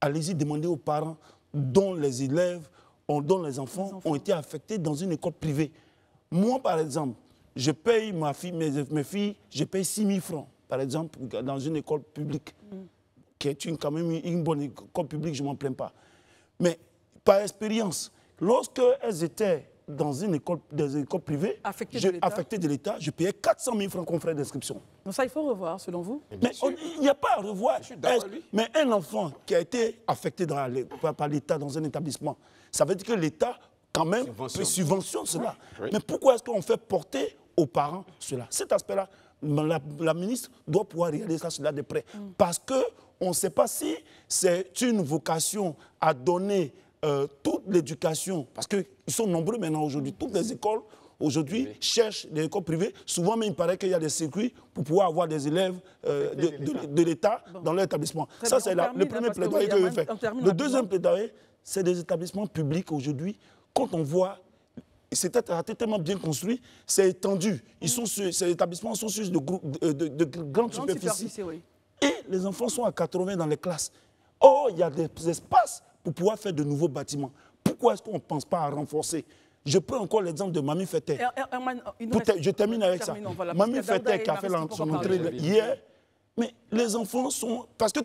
Speaker 2: Allez-y demander aux parents dont les élèves, dont les enfants ont été affectés dans une école privée. Moi, par exemple, je paye mes filles, je paye 6 000 francs par exemple, dans une école publique, qui est quand même une bonne école publique, je ne m'en plains pas. Mais par expérience, lorsqu'elles étaient dans une école, des écoles privées, affectées de l'État, je payais 400 000 francs comme frais d'inscription.
Speaker 1: Donc ça, il faut revoir, selon vous?
Speaker 2: Mais il n'y a pas à revoir. Mais un enfant qui a été affecté par l'État dans un établissement, ça veut dire que l'État, quand même, subventionne cela. Oui. Mais pourquoi est-ce qu'on fait porter aux parents cela? Cet aspect-là, la ministre doit pouvoir réaliser cela de près. Parce qu'on ne sait pas si c'est une vocation à donner toute l'éducation, parce qu'ils sont nombreux maintenant aujourd'hui, toutes les écoles aujourd'hui cherchent des écoles privées. Souvent même, il paraît qu'il y a des circuits pour pouvoir avoir des élèves de l'État dans leur établissement. Ça, c'est le premier plaidoyer que je fais. Le deuxième plaidoyer, c'est des établissements publics aujourd'hui. Quand on voit, c'est tellement bien construit, c'est étendu. Ces établissements sont sur de grandes superficies. Oui. Et les enfants sont à 80 dans les classes. Or, il y a des espaces pour pouvoir faire de nouveaux bâtiments. Pourquoi est-ce qu'on ne pense pas à renforcer? Je prends encore l'exemple de Mamie Fetter. Je termine avec ça. Voilà, Mamie Fetter qui a fait son entrée hier. Mais les enfants sont... Parce que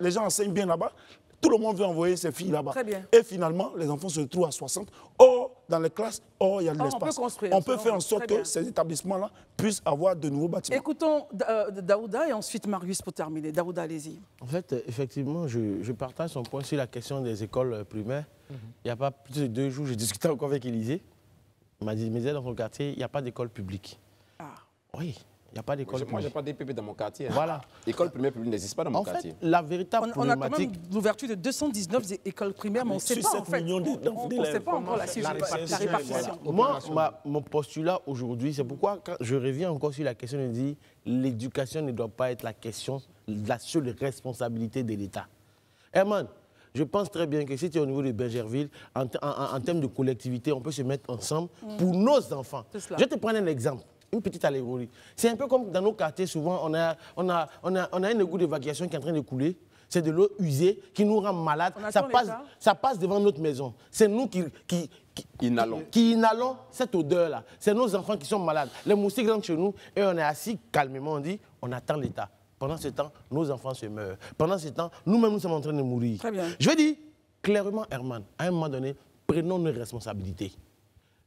Speaker 2: les gens enseignent bien là-bas, tout le monde veut envoyer ses filles là-bas. Et finalement, les enfants se retrouvent à 60. Or, dans les classes, il y a de l'espace. On peut faire en sorte que ces établissements-là puissent avoir de nouveaux bâtiments.
Speaker 1: Écoutons Daouda et ensuite Marius pour terminer. Daouda, allez-y.
Speaker 4: En fait, effectivement, je partage son point sur la question des écoles primaires. Il n'y a pas plus de 2 jours, j'ai discuté encore avec Élysée. Il m'a dit, mais dans son quartier, il n'y a pas d'école publique. Ah. Oui. Il n'y a pas d'école publique.
Speaker 3: Moi, je n'ai pas d'EPP dans mon quartier.
Speaker 4: Voilà.
Speaker 3: L'école primaire publique n'existe pas dans mon quartier.
Speaker 4: En fait, la véritable problématique...
Speaker 1: On a quand même l'ouverture de 219 écoles primaires, mais on ne sait pas, en fait. On ne sait pas encore la répartition.
Speaker 4: Moi, mon postulat aujourd'hui, c'est pourquoi quand je reviens encore sur la question, je dis l'éducation ne doit pas être la seule responsabilité de l'État. Herman, je pense très bien que si tu es au niveau de Bergerville, en termes de collectivité, on peut se mettre ensemble pour nos enfants. Je vais te prendre un exemple. Une petite allégorie. C'est un peu comme dans nos quartiers, souvent, on a un égout d'évacuation qui est en train de couler. C'est de l'eau usée qui nous rend malades. Ça passe devant notre maison. C'est nous qui inhalons cette odeur-là. C'est nos enfants qui sont malades. Les moustiques rentrent chez nous et on est assis calmement. On dit, on attend l'État. Pendant ce temps, nos enfants se meurent. Pendant ce temps, nous-mêmes, nous sommes en train de mourir.
Speaker 1: Très bien.
Speaker 4: Je veux dire, clairement, Herman, à un moment donné, prenons nos responsabilités.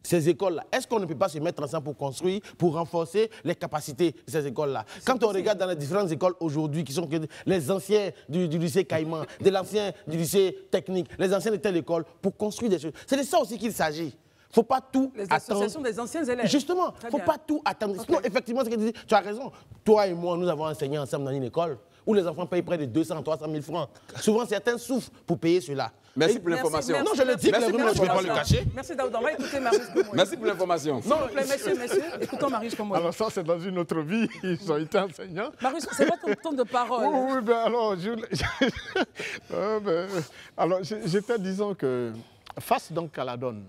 Speaker 4: Ces écoles-là, est-ce qu'on ne peut pas se mettre ensemble pour construire, pour renforcer les capacités de ces écoles-là? Quand on regarde dans les différentes écoles aujourd'hui, qui sont les anciens du lycée Caïman, les anciens du lycée technique, les anciens de telle école, pour construire des choses. C'est de ça aussi qu'il s'agit. Il ne faut pas tout attendre.
Speaker 1: Les associations des anciens élèves. Justement,
Speaker 4: il ne faut pas tout attendre. Okay. Sinon, effectivement, ce que tu dis, tu as raison. Toi et moi, nous avons enseigné ensemble dans une école où les enfants payent près de 200, 300 000 francs. Souvent, certains souffrent pour payer cela.
Speaker 3: Merci pour l'information.
Speaker 4: Non, je le dis, je ne vais pas le cacher.
Speaker 1: Merci Daouda. On va écouter Marius Komoé.
Speaker 3: Merci pour l'information.
Speaker 1: S'il vous plaît, messieurs, écoutons Marius Komoé.
Speaker 5: Alors ça, c'est dans une autre vie. Ils ont été enseignants.
Speaker 1: Marius, c'est votre temps de parole.
Speaker 5: Oui, ben alors, j'étais disant que face donc à la donne,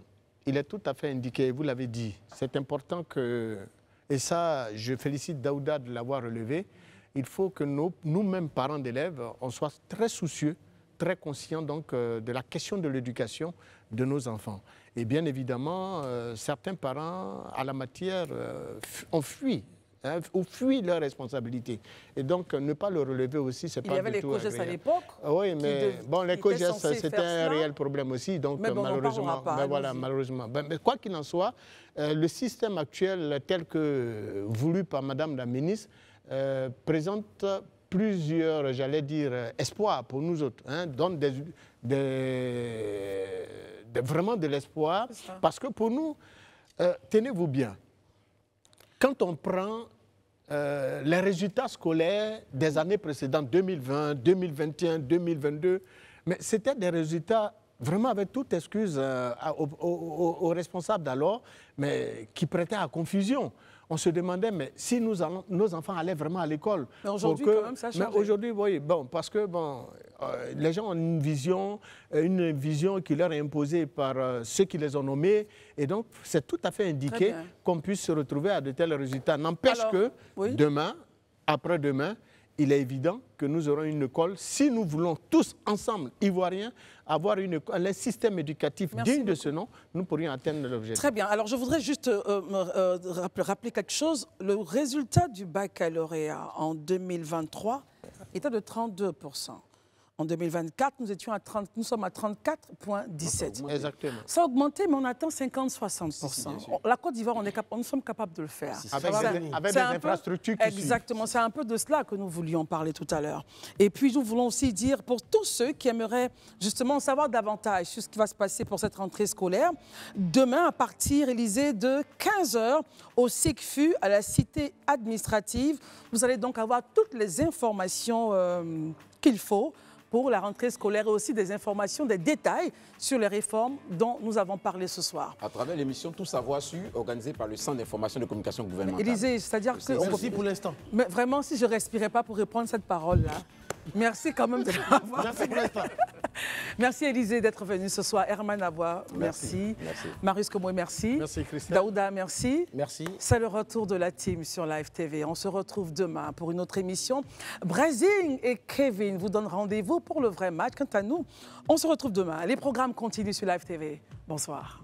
Speaker 5: il est tout à fait indiqué, vous l'avez dit, c'est important que, et ça, je félicite Daouda de l'avoir relevé, il faut que nous-mêmes, parents d'élèves, on soit très soucieux, très conscients donc, de la question de l'éducation de nos enfants. Et bien évidemment, certains parents, à la matière, ont fui leurs responsabilités. Et donc, ne pas le relever aussi, c'est pas du tout agréable. Il y avait les COGES à l'époque. Oui, mais bon, les COGES, c'était un réel problème aussi. Donc,
Speaker 1: mais bon,
Speaker 5: malheureusement, malheureusement. Mais quoi qu'il en soit, le système actuel, tel que voulu par Madame la ministre, présente plusieurs, j'allais dire, espoirs pour nous autres. Donne vraiment de l'espoir. Parce que pour nous, tenez-vous bien, quand on prend les résultats scolaires des années précédentes, 2020, 2021, 2022, mais c'était des résultats vraiment avec toute excuse aux responsables d'alors, mais qui prêtaient à confusion. On se demandait, mais si nos enfants allaient vraiment à l'école.
Speaker 1: Mais aujourd'hui, quand même, ça a changé.
Speaker 5: Mais aujourd'hui, oui, bon, parce que bon, les gens ont une vision qui leur est imposée par ceux qui les ont nommés. Et donc, c'est tout à fait indiqué qu'on puisse se retrouver à de tels résultats. N'empêche que demain, après-demain, il est évident que nous aurons une école, si nous voulons tous ensemble, Ivoiriens, avoir un système éducatif digne de ce nom, nous pourrions atteindre l'objectif.
Speaker 1: Très bien. Alors, je voudrais juste rappeler quelque chose. Le résultat du baccalauréat en 2023 était de 32%. En 2024, nous sommes à 34,17.
Speaker 5: Exactement.
Speaker 1: Ça a augmenté, mais on atteint 50-60%. La Côte d'Ivoire, nous sommes capables de le faire.
Speaker 5: Avec des infrastructures qui
Speaker 1: exactement, c'est un peu de cela que nous voulions parler tout à l'heure. Et puis, nous voulons aussi dire pour tous ceux qui aimeraient justement savoir davantage sur ce qui va se passer pour cette rentrée scolaire, demain, à partir, Élysée, de 15h, au SICFU, à la cité administrative, vous allez donc avoir toutes les informations qu'il faut pour la rentrée scolaire et aussi des informations, des détails sur les réformes dont nous avons parlé ce soir.
Speaker 3: À travers l'émission Tout savoir su, organisée par le Centre d'information de communication gouvernementale.
Speaker 1: Élysée, c'est-à-dire que...
Speaker 4: Merci pour l'instant.
Speaker 1: Mais vraiment, si je ne respirais pas pour répondre à cette parole-là, merci quand même de m'avoir...
Speaker 4: Merci pour l'instant.
Speaker 1: Merci Élysée d'être venu ce soir. Herman Aboua, merci. Marius Komoué, merci.
Speaker 5: Merci Christelle.
Speaker 1: Daouda, merci.
Speaker 4: Merci.
Speaker 1: C'est le retour de la team sur Live TV. On se retrouve demain pour une autre émission. Brazing et Kevin vous donnent rendez-vous pour le vrai match. Quant à nous, on se retrouve demain. Les programmes continuent sur Live TV. Bonsoir.